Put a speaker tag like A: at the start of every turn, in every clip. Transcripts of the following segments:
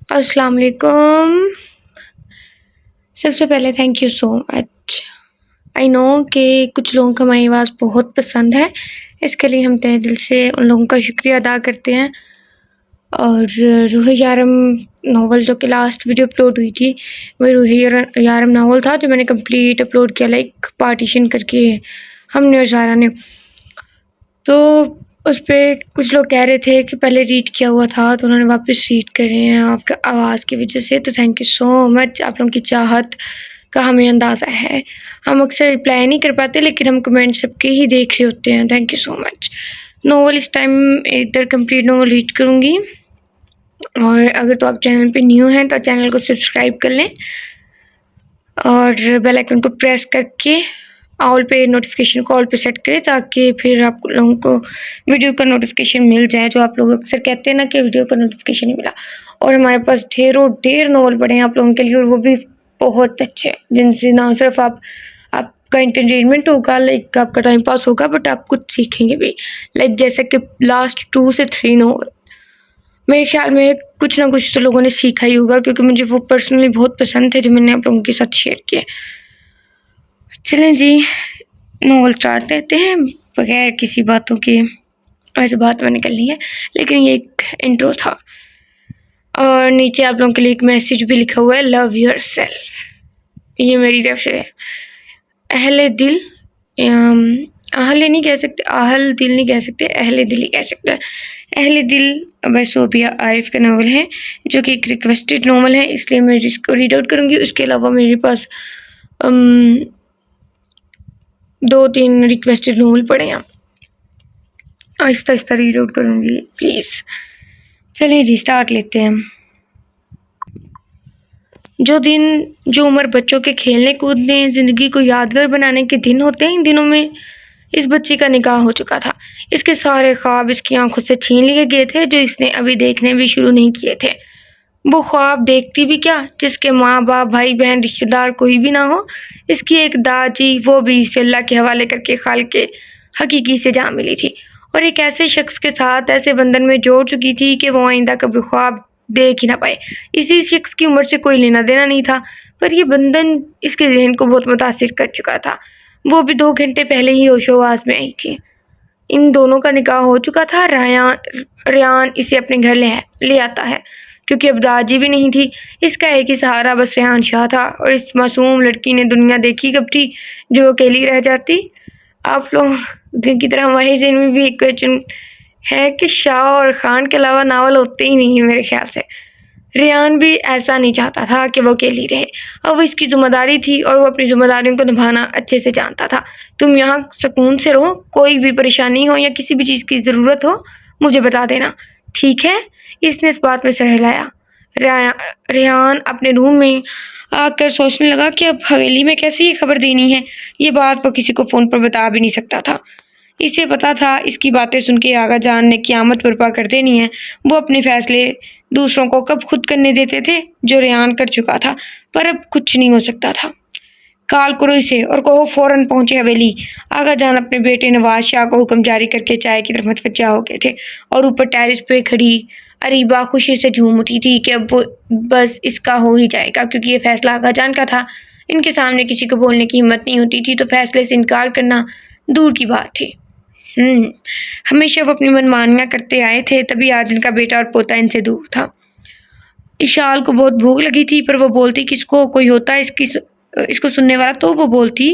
A: अस्सलाम वालेकुम। सबसे पहले thank you so much. I know कि कुछ लोगों को हमारी आवाज़ बहुत पसंद है, इसके लिए हम तहे दिल से उन लोगों का शुक्रिया अदा करते हैं। और रूह यारम नावल जो कि लास्ट वीडियो अपलोड हुई थी, वही रूह यारम नावल था जो मैंने कंप्लीट अपलोड किया, लाइक पार्टीशन करके हमने और ज़ारा ने। तो उस पे कुछ लोग कह रहे थे कि पहले रीड किया हुआ था, तो उन्होंने वापस रीड करे हैं आपकी आवाज़ की वजह से। तो थैंक यू सो मच, आप लोगों की चाहत का हमें अंदाज़ा है। हम अक्सर रिप्लाई नहीं कर पाते, लेकिन हम कमेंट सबके ही देख रहे होते हैं। Thank you so much. Novel इस टाइम इधर कंप्लीट नोवेल रीड करूँगी, और अगर तो आप चैनल पे न्यू हैं तो चैनल को सब्सक्राइब कर लें और बेल आइकन को प्रेस करके ऑल पे नोटिफिकेशन को ऑल पे सेट करें, ताकि फिर आप लोगों को वीडियो का नोटिफिकेशन मिल जाए। जो आप लोग अक्सर कहते हैं ना कि वीडियो का नोटिफिकेशन नहीं मिला, और हमारे पास ढेर नोवेल पड़े हैं आप लोगों के लिए, और वो भी बहुत अच्छे, जिनसे ना सिर्फ आपका एंटरटेनमेंट होगा, लाइक आपका टाइम पास होगा, बट आप कुछ सीखेंगे भी। लाइक जैसे कि लास्ट 2 से 3 नोवेल मेरे ख्याल में कुछ ना कुछ तो लोगों ने सीखा ही होगा, क्योंकि मुझे वो पर्सनली बहुत पसंद थे जो मैंने आप लोगों के साथ शेयर किए। चलें जी, नोवेल स्टार्ट देते हैं बगैर किसी बातों के। वैसे बात मैंने कर ली है, लेकिन ये एक इंट्रो था। और नीचे आप लोगों के लिए एक मैसेज भी लिखा हुआ है, लव योर सेल्फ। ये मेरी तरफ से है। अहले दिल, अहले नहीं कह सकते, आहल दिल नहीं कह सकते, अहले दिल ही कह सकते हैं। अहले दिल बाय सोफिया आरिफ का नावल है, जो कि एक रिक्वेस्टेड नावल है, इसलिए मैं इसको रीड आउट करूँगी। उसके अलावा मेरे पास 2-3 रिक्वेस्टेड नावल पड़े हैं, आहिस्ता आहिस्ता रीड आउट करूँगी प्लीज़। चलिए जी, स्टार्ट लेते हैं। जो उम्र बच्चों के खेलने कूदने, ज़िंदगी को यादगार बनाने के दिन होते हैं, इन दिनों में इस बच्ची का निकाह हो चुका था। इसके सारे ख्वाब इसकी आंखों से छीन लिए गए थे, जो इसने अभी देखने भी शुरू नहीं किए थे। वो ख्वाब देखती भी क्या, जिसके माँ बाप भाई बहन रिश्तेदार कोई भी ना हो। इसकी एक दादी, वो भी इसे अल्लाह के हवाले करके खाल के हकीकी से जा मिली थी, और एक ऐसे शख्स के साथ ऐसे बंधन में जोड़ चुकी थी कि वो आइंदा कभी ख्वाब देख ही ना पाए। इसी शख्स की उम्र से कोई लेना देना नहीं था, पर यह बंधन इसके जहन को बहुत मुतासिर कर चुका था। वो भी 2 घंटे पहले ही होशो-हवास में आई थी। इन दोनों का निकाह हो चुका था। रेयान इसे अपने घर ले आता है, क्योंकि अब दादी भी नहीं थी। इसका एक ही सहारा बस रेहान शाह था, और इस मासूम लड़की ने दुनिया देखी कब थी जो अकेली रह जाती। आप लोग की तरह हमारे ज़हन में भी एक क्वेश्चन है कि शाह और खान के अलावा नावल होते ही नहीं है मेरे ख्याल से। रेहान भी ऐसा नहीं चाहता था कि वो अकेली रहे। अब वो इसकी ज़िम्मेदारी थी, और वो अपनी ज़िम्मेदारियों को निभाना अच्छे से जानता था। तुम यहाँ सुकून से रहो, कोई भी परेशानी हो या किसी भी चीज़ की ज़रूरत हो मुझे बता देना, ठीक है? इसने इस बात में सर हिलाया। रेहान अपने रूम में आकर सोचने लगा कि अब हवेली में कैसे ये खबर देनी है। ये बात वो किसी को फ़ोन पर बता भी नहीं सकता था। इसे पता था इसकी बातें सुन के आगा जान ने क़यामत बर्पा कर देनी है। वो अपने फैसले दूसरों को कब खुद करने देते थे, जो रेहान कर चुका था, पर अब कुछ नहीं हो सकता था। कॉल करो इसे और कहो फ़ौरन पहुंचे हवेली। आगा जान अपने बेटे नवाज शाह को हुक्म जारी करके चाय की तरफ मतवज्जा हो गए थे, और ऊपर टेरेस पे खड़ी अरीबा खुशी से झूम उठी थी कि अब वो बस इसका हो ही जाएगा, क्योंकि ये फैसला आगा जान का था। इनके सामने किसी को बोलने की हिम्मत नहीं होती थी, तो फैसले से इनकार करना दूर की बात थी। हमेशा वो अपनी मनमानियाँ करते आए थे, तभी आज इनका बेटा और पोता इनसे दूर था। इशाल को बहुत भूख लगी थी, पर वो बोलती किसको, कोई होता इसको सुनने वाला तो वो बोलती।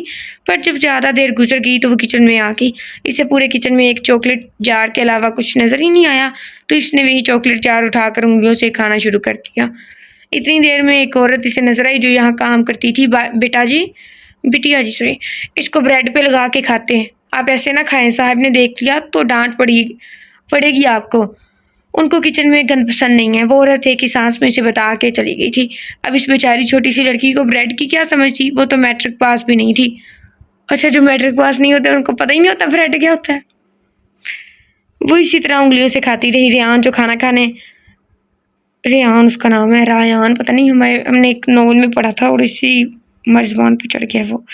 A: पर जब ज़्यादा देर गुजर गई तो वो किचन में आ गई। इसे पूरे किचन में एक चॉकलेट जार के अलावा कुछ नज़र ही नहीं आया, तो इसने वही चॉकलेट जार उठाकर उंगलियों से खाना शुरू कर दिया। इतनी देर में एक औरत इसे नजर आई जो यहाँ काम करती थी। बिटिया जी सॉरी, इसको ब्रेड पे लगा के खाते हैं, आप ऐसे ना खाएं, साहब ने देख लिया तो डांट पड़ेगी आपको। उनको किचन में गंद पसंद नहीं है। वो औरत एक ही सांस में इसे बता के चली गई थी। अब इस बेचारी छोटी सी लड़की को ब्रेड की क्या समझ थी, वो तो मैट्रिक पास भी नहीं थी। अच्छा, जो मैट्रिक पास नहीं होते उनको पता ही नहीं होता ब्रेड क्या होता है। वो इसी तरह उंगलियों से खाती रही। रेहान उसका नाम है, रायान पता नहीं, हमने एक नॉवल में पढ़ा था और इसी हमारी ज़ुबान पे चढ़ गया वो।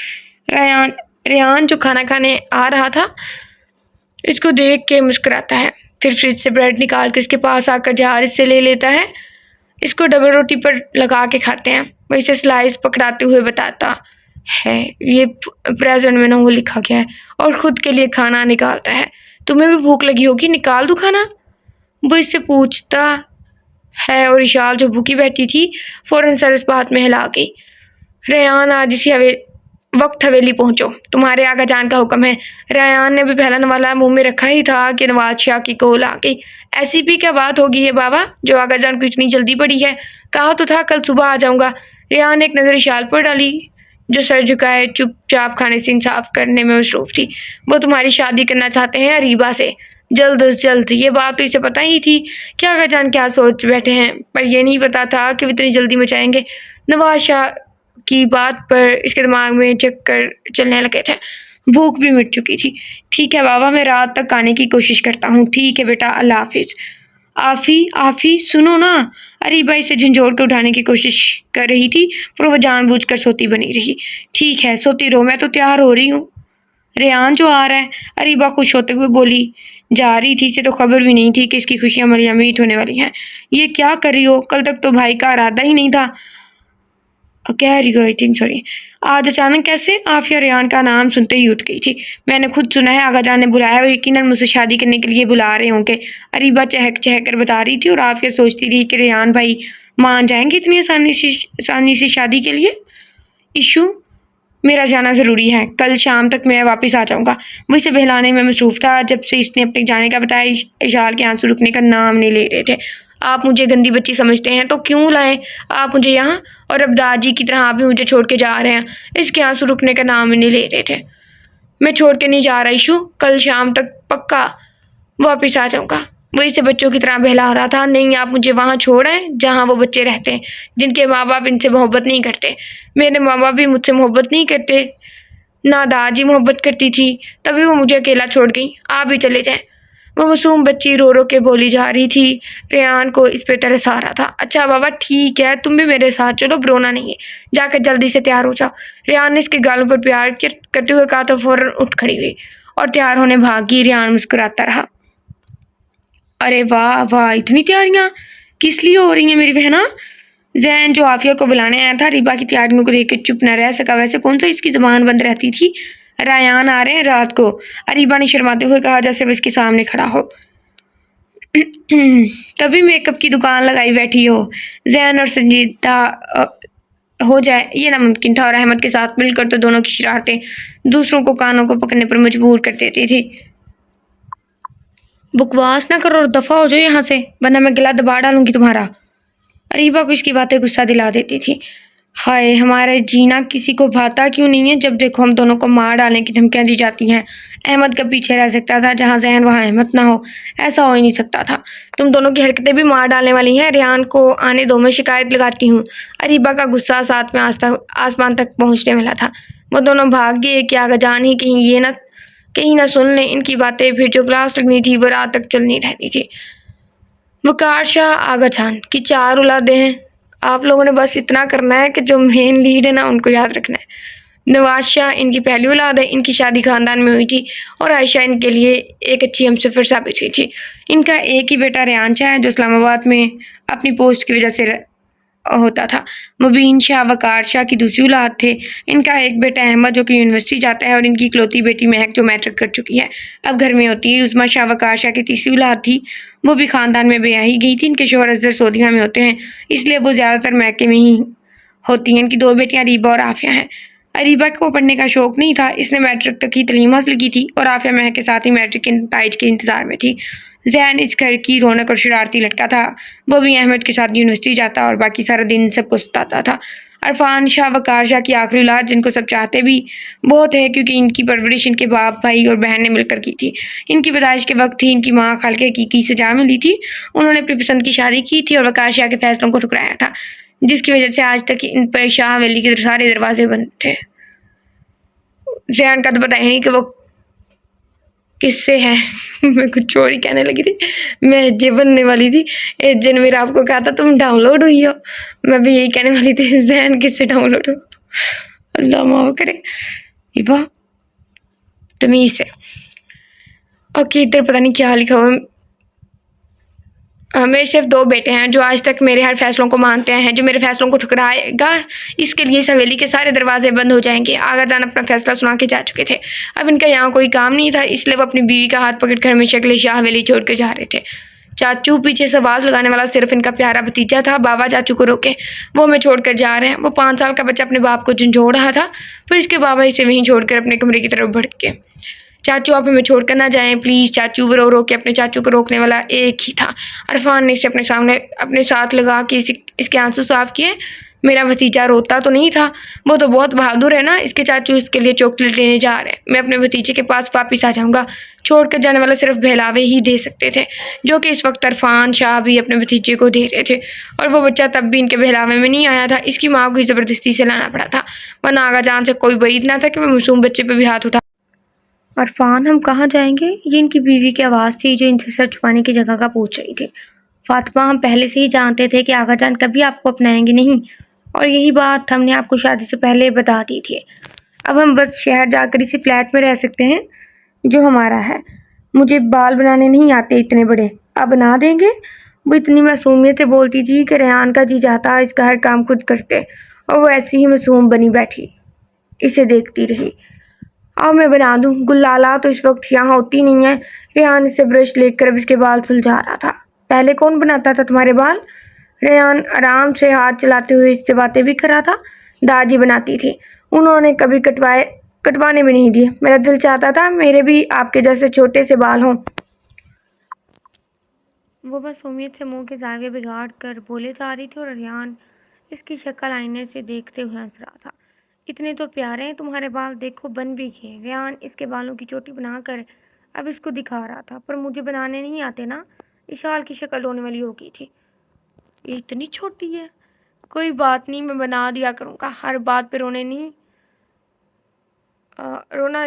A: रेहान जो खाना खाने आ रहा था, इसको देख के मुस्कुराता है, फिर फ्रिज से ब्रेड निकाल कर इसके पास आकर जहार से ले लेता है। इसको डबल रोटी पर लगा के खाते हैं। वो इसे स्लाइस पकड़ाते हुए बताता है, ये प्रेजेंट में ना वो लिखा गया है, और खुद के लिए खाना निकालता है। तुम्हें भी भूख लगी होगी, निकाल दूँ खाना? वो इससे पूछता है और इशाल जो भूखी बैठी थी फौरन सर इस बात में हिला गई। रेयान, आज इसी वक्त हवेली पहुंचो, तुम्हारे आगा जान का हुक्म है। रेयान ने भी पहला नवाला मुंह में रखा ही था कि नवाज शाह की कॉल आ गई। ऐसी भी क्या बात होगी है बाबा, जो आगा जान को इतनी जल्दी पड़ी है? कहा तो था कल सुबह आ जाऊंगा। रेयान ने एक नजर इशाल पर डाली जो सर झुकाए चुपचाप खाने से इंसाफ करने में मसरूफ थी। वो तुम्हारी शादी करना चाहते हैं अरीबा से, जल्द अज जल्द। ये बात तो इसे पता ही थी कि आगा जान क्या सोच बैठे हैं, पर यह नहीं पता था कि वो इतनी जल्दी मचाएंगे। नवाज शाह की बात पर इसके दिमाग में चक्कर चलने लगे थे। भूख भी मिट चुकी थी। ठीक है बाबा, मैं रात तक आने की कोशिश करता हूँ। ठीक है बेटा, अल्लाह हाफिज। आफी आफी सुनो ना। अरीबा इसे झंझोड़ के उठाने की कोशिश कर रही थी, पर वह जानबूझकर सोती बनी रही। ठीक है, सोती रहो, मैं तो तैयार हो रही हूँ। रेयान जो आ रहा है, अरीबा खुश होते हुए बोली जा रही थी। इसे तो खबर भी नहीं थी कि इसकी खुशियां मलिया मीट होने वाली हैं। ये क्या कर रही हो? कल तक तो भाई का इरादा ही नहीं था। कह रही हो, आई थिंक, सॉरी। आज अचानक कैसे? आफिया रेयान का नाम सुनते ही उठ गई थी। मैंने खुद सुना है, आगा जान ने बुलाया, वो यकीनन मुझसे शादी करने के लिए बुला रहे होंगे। अरीबा चहक चहक कर बता रही थी और आफिया सोचती रही कि रेयान भाई मान जाएंगे इतनी आसानी से शादी के लिए। इशू, मेरा जाना ज़रूरी है, कल शाम तक मैं वापस आ जाऊंगा। वो इसे बहलाने में मसरूफ़ था। जब से इसने अपने जाने का बताया, इशाल के आंसू रुकने का नाम नहीं ले रहे थे। आप मुझे गंदी बच्ची समझते हैं तो क्यों लाए आप मुझे यहाँ, और अब दादी की तरह आप भी मुझे छोड़ के जा रहे हैं। इसके आंसू रुकने का नाम ही नहीं ले रहे थे। मैं छोड़ के नहीं जा रहा इशू, कल शाम तक पक्का वापस आ जाऊंगा। वो इसे बच्चों की तरह बहला रहा था। नहीं, आप मुझे वहाँ छोड़ आए जहाँ वो बच्चे रहते हैं, जिनके माँ बाप इनसे मोहब्बत नहीं करते। मेरे माँ बाप भी मुझसे मोहब्बत नहीं करते, ना दादी मोहब्बत करती थी, तभी वो मुझे अकेला छोड़ गई। आप भी चले जाएं। वो मासूम बच्ची रो रो के बोली जा रही थी। रेयान को इस पे तरस आ रहा था। अच्छा बाबा ठीक है, तुम भी मेरे साथ चलो, रोना नहीं है, जाकर जल्दी से तैयार हो जाओ। रेयान ने इसके गालों पर प्यार करते हुए कहा तो फौरन उठ खड़ी हुई और तैयार होने भागी। रेयान मुस्कुराता रहा। अरे वाह वाह, इतनी तैयारियां किस लिए हो रही हैं मेरी बहना? जैन जो आफिया को बुलाने आया था, रीबा की तैयारियों को देखकर चुप न रह सका। वैसे कौन सा इसकी जबान बंद रहती थी? रायान आ रहे हैं रात को, अरीबा ने शर्माते हुए कहा, जैसे वो इसके सामने खड़ा हो। तभी मेकअप की दुकान लगाई बैठी हो। जैन और संजीदा हो जाए ये नामुमकिन था, और अहमद के साथ मिलकर तो दोनों की शरारतें दूसरों को कानों को पकड़ने पर मजबूर कर देती थी। बकवास ना करो और दफा हो जाओ यहाँ से, वरना मैं गला दबा डालूंगी तुम्हारा। अरीबा को इसकी बातें गुस्सा दिला देती थी। हाय, हमारा जीना किसी को भाता क्यों नहीं है? जब देखो हम दोनों को मार डालने की धमकियां दी जाती हैं। अहमद का पीछे रह सकता था, जहाँ जहन वहाँ अहमद ना हो, ऐसा हो ही नहीं सकता था। तुम दोनों की हरकतें भी मार डालने वाली हैं। रेहान को आने दो, मैं शिकायत लगाती हूँ। अरीबा का गुस्सा साथ में आसमान तक पहुँचने वाला था। वो दोनों भाग गए कि आगा जान ही कहीं ना सुन लें इनकी बातें। फिर जो क्लास लगनी थी वो रात तक चलनी रहती थी। वकार शाह आगा जान की 4 औलादें हैं। आप लोगों ने बस इतना करना है कि जो मेन लीड है ना उनको याद रखना है। नवाज शाह इनकी पहली औलाद है। इनकी शादी खानदान में हुई थी और आयशा इनके लिए एक अच्छी हमसफर साबित हुई थी। इनका एक ही बेटा रेहान शाह है जो इस्लामाबाद में अपनी पोस्ट की वजह से होता था। मुबीन शाह वकार शाह की दूसरी औलाद थे। इनका एक बेटा अहमद जो कि यूनिवर्सिटी जाता है और इनकी इकलौती बेटी महक जो मैट्रिक कर चुकी है, अब घर में होती है। उस्मा शाह वकार शाह की तीसरी औलाद थी। वो भी ख़ानदान में ब्याही गई थी। इनके शोहर अजहर सऊदीया में होते हैं, इसलिए वो ज़्यादातर मैके में ही होती हैं। इनकी 2 बेटियां अरीबा और आफिया हैं। अरीबा को पढ़ने का शौक़ नहीं था, इसने मैट्रिक तक की तलीम हासिल की थी और आफिया महक के साथ ही मैट्रिक के नताइज के इंतज़ार में थी। जैन इस घर की रौनक और शरारती लड़का था। वो भी अहमद के साथ यूनिवर्सिटी जाता और बाकी सारा दिन सबको सताता था। अरफान शाह वकार शाह की आखिरी औलाद, जिनको सब चाहते भी बहुत है क्योंकि इनकी परवरिश इनके बाप, भाई और बहन ने मिलकर की थी। इनकी पैदाइश के वक्त ही इनकी माँ खालके की सजा मिली थी। उन्होंने अपनी पसंद की शादी की थी और वकार शाह के फैसलों को ठुकराया था, जिसकी वजह से आज तक इन पर शाह हवेली के सारे दरवाजे बंद थे। जैन का तो पता ही नहीं कि वो किससे है। मैं कुछ और ही कहने लगी थी, मैं जे बनने वाली थी। एक जन मेरा आपको कहा था तुम डाउनलोड हुई हो, मैं भी यही कहने वाली थी जैन किससे डाउनलोड हो। अल्लाह माफ करे। इबा तमीज से। ओके, इधर पता नहीं क्या लिखा हुआ। मेरे सिर्फ 2 बेटे हैं जो आज तक मेरे हर फैसलों को मानते हैं। जो मेरे फैसलों को ठुकराएगा इसके लिए इस हवेली के सारे दरवाजे बंद हो जाएंगे। आगा जान अपना फैसला सुना के जा चुके थे। अब इनका यहाँ कोई काम नहीं था, इसलिए वो अपनी बीवी का हाथ पकड़कर हमेशा के लिए शाह हवेली छोड़ कर जा रहे थे। चाचू पीछे से आवाज लगाने वाला सिर्फ इनका प्यारा भतीजा था। बाबा चाचू को रोके, वो हमें छोड़कर जा रहे हैं। वो 5 साल का बच्चा अपने बाप को झंझोड़ रहा था, फिर इसके बाबा इसे वहीं छोड़कर अपने कमरे की तरफ भड़के। चाचू आप हमें छोड़कर ना जाएं प्लीज़ चाचू। वो रो रो के अपने चाचू को रोकने वाला एक ही था। अरफान ने इसे अपने साथ लगा के इसके आंसू साफ किए। मेरा भतीजा रोता तो नहीं था, वो तो बहुत बहादुर है ना। इसके चाचू इसके लिए चॉकलेट लेने जा रहे हैं। मैं अपने भतीजे के पास वापिस आ जाऊंगा। छोड़कर जाने वाला सिर्फ बहलावे ही दे सकते थे, जो कि इस वक्त अरफान शाह भी अपने भतीजे को दे रहे थे। और वो बच्चा तब भी इनके बहलावे में नहीं आया था। इसकी माँ को ही ज़बरदस्ती से लाना पड़ा था, वरना आगा जान से कोई बईद ना था कि मैं मासूम बच्चे पर भी हाथ उठा। अरफान हम कहाँ जाएंगे? ये इनकी बीवी की आवाज़ थी जो इनसे सर छुपाने की जगह का पूछ रही थी। फातिमा हम पहले से ही जानते थे कि आगा जान कभी आपको अपनाएंगे नहीं, और यही बात हमने आपको शादी से पहले बता दी थी। अब हम बस शहर जाकर इसी फ्लैट में रह सकते हैं जो हमारा है। मुझे बाल बनाने नहीं आते इतने बड़े, आप बना देंगे? वो इतनी मासूमियत से बोलती थी कि रेहान का जी चाहता इसका हर काम खुद करते, और वो ऐसी ही मासूम बनी बैठी इसे देखती रही। अब मैं बना दूँ? गुल्लाला तो इस वक्त यहाँ होती नहीं है। रेहान इससे ब्रश लेकर अब इसके बाल सुलझा रहा था। पहले कौन बनाता था तुम्हारे बाल? रेहान आराम से हाथ चलाते हुए इससे बातें भी कर रहा था। दादी बनाती थी, उन्होंने कभी कटवाने भी नहीं दिए। मेरा दिल चाहता था मेरे भी आपके जैसे छोटे से बाल हों। वो बस उम्मीद से मुंह के जागे बिगाड़ कर बोले जा रही थी, और रेहान इसकी शक्ल आईने से देखते हुए हंस रहा था। इतने तो प्यारे हैं तुम्हारे बाल, देखो बन भी गए। रेहान इसके बालों की चोटी बनाकर अब इसको दिखा रहा था। पर मुझे बनाने नहीं आते ना, इशाल की शक्ल होने वाली हो गई थी। ये इतनी छोटी है। कोई बात नहीं, मैं बना दिया करूँगा। हर बात पे रोने नहीं रोना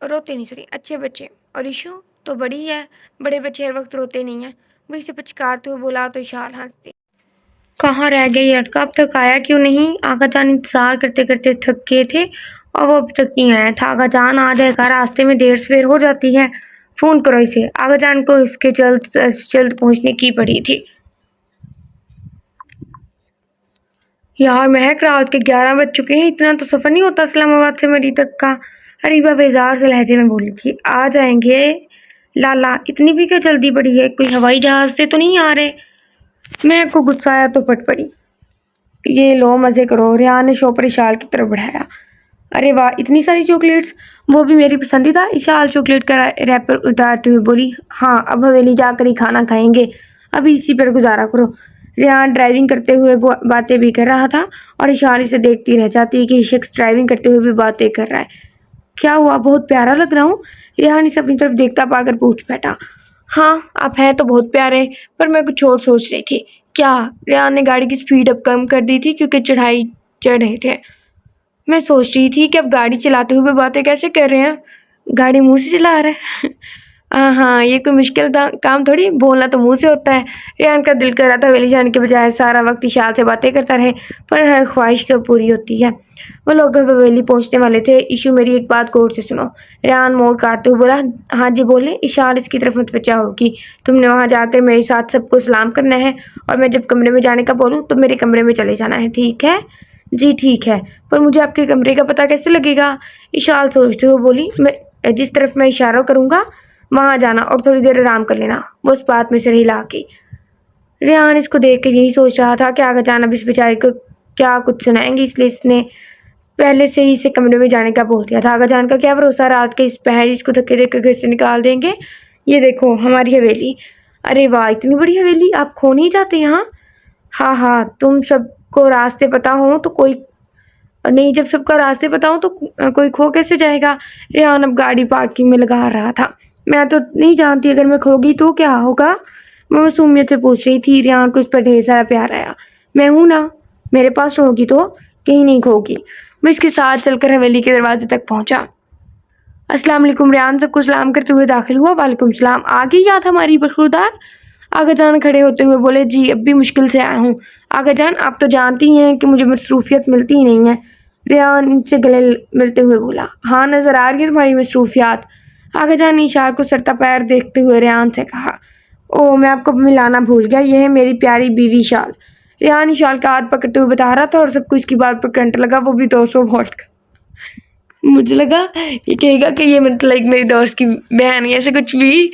A: रोते नहीं सॉरी अच्छे बच्चे। और इशू तो बड़ी है, बड़े बच्चे हर वक्त रोते नहीं हैं। वो इसे पचकारते हुए बोला तो इशाल हंसती। कहाँ रह गया ये लड़का? अब तक आया क्यों नहीं? आगा जान इंतज़ार करते करते थक गए थे और वो अब तक नहीं आया था। आगा जान आ जाएगा, रास्ते में देर सवेर हो जाती है। फ़ोन करो इसे। आगा जान को इसके जल्द से जल्द पहुँचने की पड़ी थी। यार महक, रात के 11 बज चुके हैं। इतना तो सफ़र नहीं होता इस्लामाबाद से मरी तक का। हरीबा बेजार से लहजे में बोली थी। आ जाएंगे लाला, इतनी भी क्या जल्दी पड़ी है? कोई हवाई जहाज़ से तो नहीं आ रहे? महक को गुस्सा आया तो फट पड़ी। ये लो मज़े करो। रेहान ने शॉपर इशाल की तरफ बढ़ाया। अरे वाह, इतनी सारी चॉकलेट्स, वो भी मेरी पसंदीदा। इशाल चॉकलेट का रैपर उतारते हुए बोली। हाँ, अब हवेली जाकर ही खाना खाएंगे, अभी इसी पर गुजारा करो। रेहान ड्राइविंग करते हुए बातें भी कर रहा था, और इशाल इसे देखती रह जाती है कि ये शख्स ड्राइविंग करते हुए भी बातें कर रहा है। क्या हुआ, बहुत प्यारा लग रहा हूँ? रेहान इसे अपनी तरफ देखता पाकर पूछ बैठा। हाँ, आप हैं तो बहुत प्यारे, पर मैं कुछ और सोच रही थी। क्या? रेहान ने गाड़ी की स्पीड अब कम कर दी थी क्योंकि चढ़ाई चढ़ रहे थे। मैं सोच रही थी कि अब गाड़ी चलाते हुए बातें कैसे कर रहे हैं। गाड़ी मुंह से चला रहा है। हाँ, ये कोई मुश्किल काम थोड़ी, बोलना तो मुंह से होता है। रेहान का दिल कर रहा था हवेली जाने के बजाय सारा वक्त इशाल से बातें करता रहे, पर हर ख्वाहिश कब पूरी होती है। वो लोग हवेली पहुंचने वाले थे। इशू, मेरी एक बात गौर से सुनो। रेहान मोड़ काटते हुए बोला। हाँ जी बोले। इशाल, इसकी तरफ मत बचा होगी। तुमने वहाँ जाकर मेरे साथ सबको सलाम करना है, और मैं जब कमरे में जाने का बोलूँ तो मेरे कमरे में चले जाना है, ठीक है? जी ठीक है, पर मुझे आपके कमरे का पता कैसे लगेगा? इशाल सोचते हुए बोली। मैं जिस तरफ मैं इशारा करूँगा वहाँ जाना और थोड़ी देर आराम कर लेना। वो उस बात में सिर हिला के। रेहान इसको देख कर यही सोच रहा था कि आगा जान अब इस बेचारे को क्या कुछ सुनाएंगे, इसलिए इसने पहले से ही इसे कमरे में जाने का बोल दिया था। आगा जान का क्या भरोसा, रात के इस पहर इसको धक्के देकर घर से निकाल देंगे। ये देखो हमारी हवेली। अरे वाह, इतनी बड़ी हवेली, आप खो नहीं जाते यहाँ? हाँ हाँ, तुम सबको रास्ते पता हो तो कोई नहीं, जब सबका रास्ते पता हो तो कोई खो कैसे जाएगा? रेहान अब गाड़ी पार्किंग में लगा रहा था। मैं तो नहीं जानती, अगर मैं खो गई तो क्या होगा? मैं मासूमियत से पूछ रही थी। रेहान को इस पर ढेर सारा प्यार आया। मैं हूँ ना, मेरे पास रहोगी तो कहीं नहीं खोगी। मैं इसके साथ चलकर हवेली के दरवाजे तक पहुँचा। अस्सलाम वालेकुम। रेहान सबको सलाम करते हुए दाखिल हुआ। वालेकुम सलाम। आ गई याद हमारी बरखुरदार? आगा जान खड़े होते हुए बोले। जी, अब भी मुश्किल से आया हूँ। आगा जान, आप तो जानती हैं कि मुझे मसरूफियत मिलती ही नहीं है। रेहान इनसे गले मिलते हुए बोला। हाँ, नज़र आ रही है तुम्हारी मसरूफियात। आगा जान ने इशार को सरता पैर देखते हुए रेहान से कहा। ओह, मैं आपको मिलाना भूल गया, ये है मेरी प्यारी बीवी शाल। रेहान शाल का हाथ पकड़ते हुए बता रहा था और सबको इसकी बात पर करंट लगा, वो भी 200 वोल्ट का। मुझे लगा ये कहेगा कि ये मतलब मेरी दोस्त की बहन है, ऐसे कुछ भी,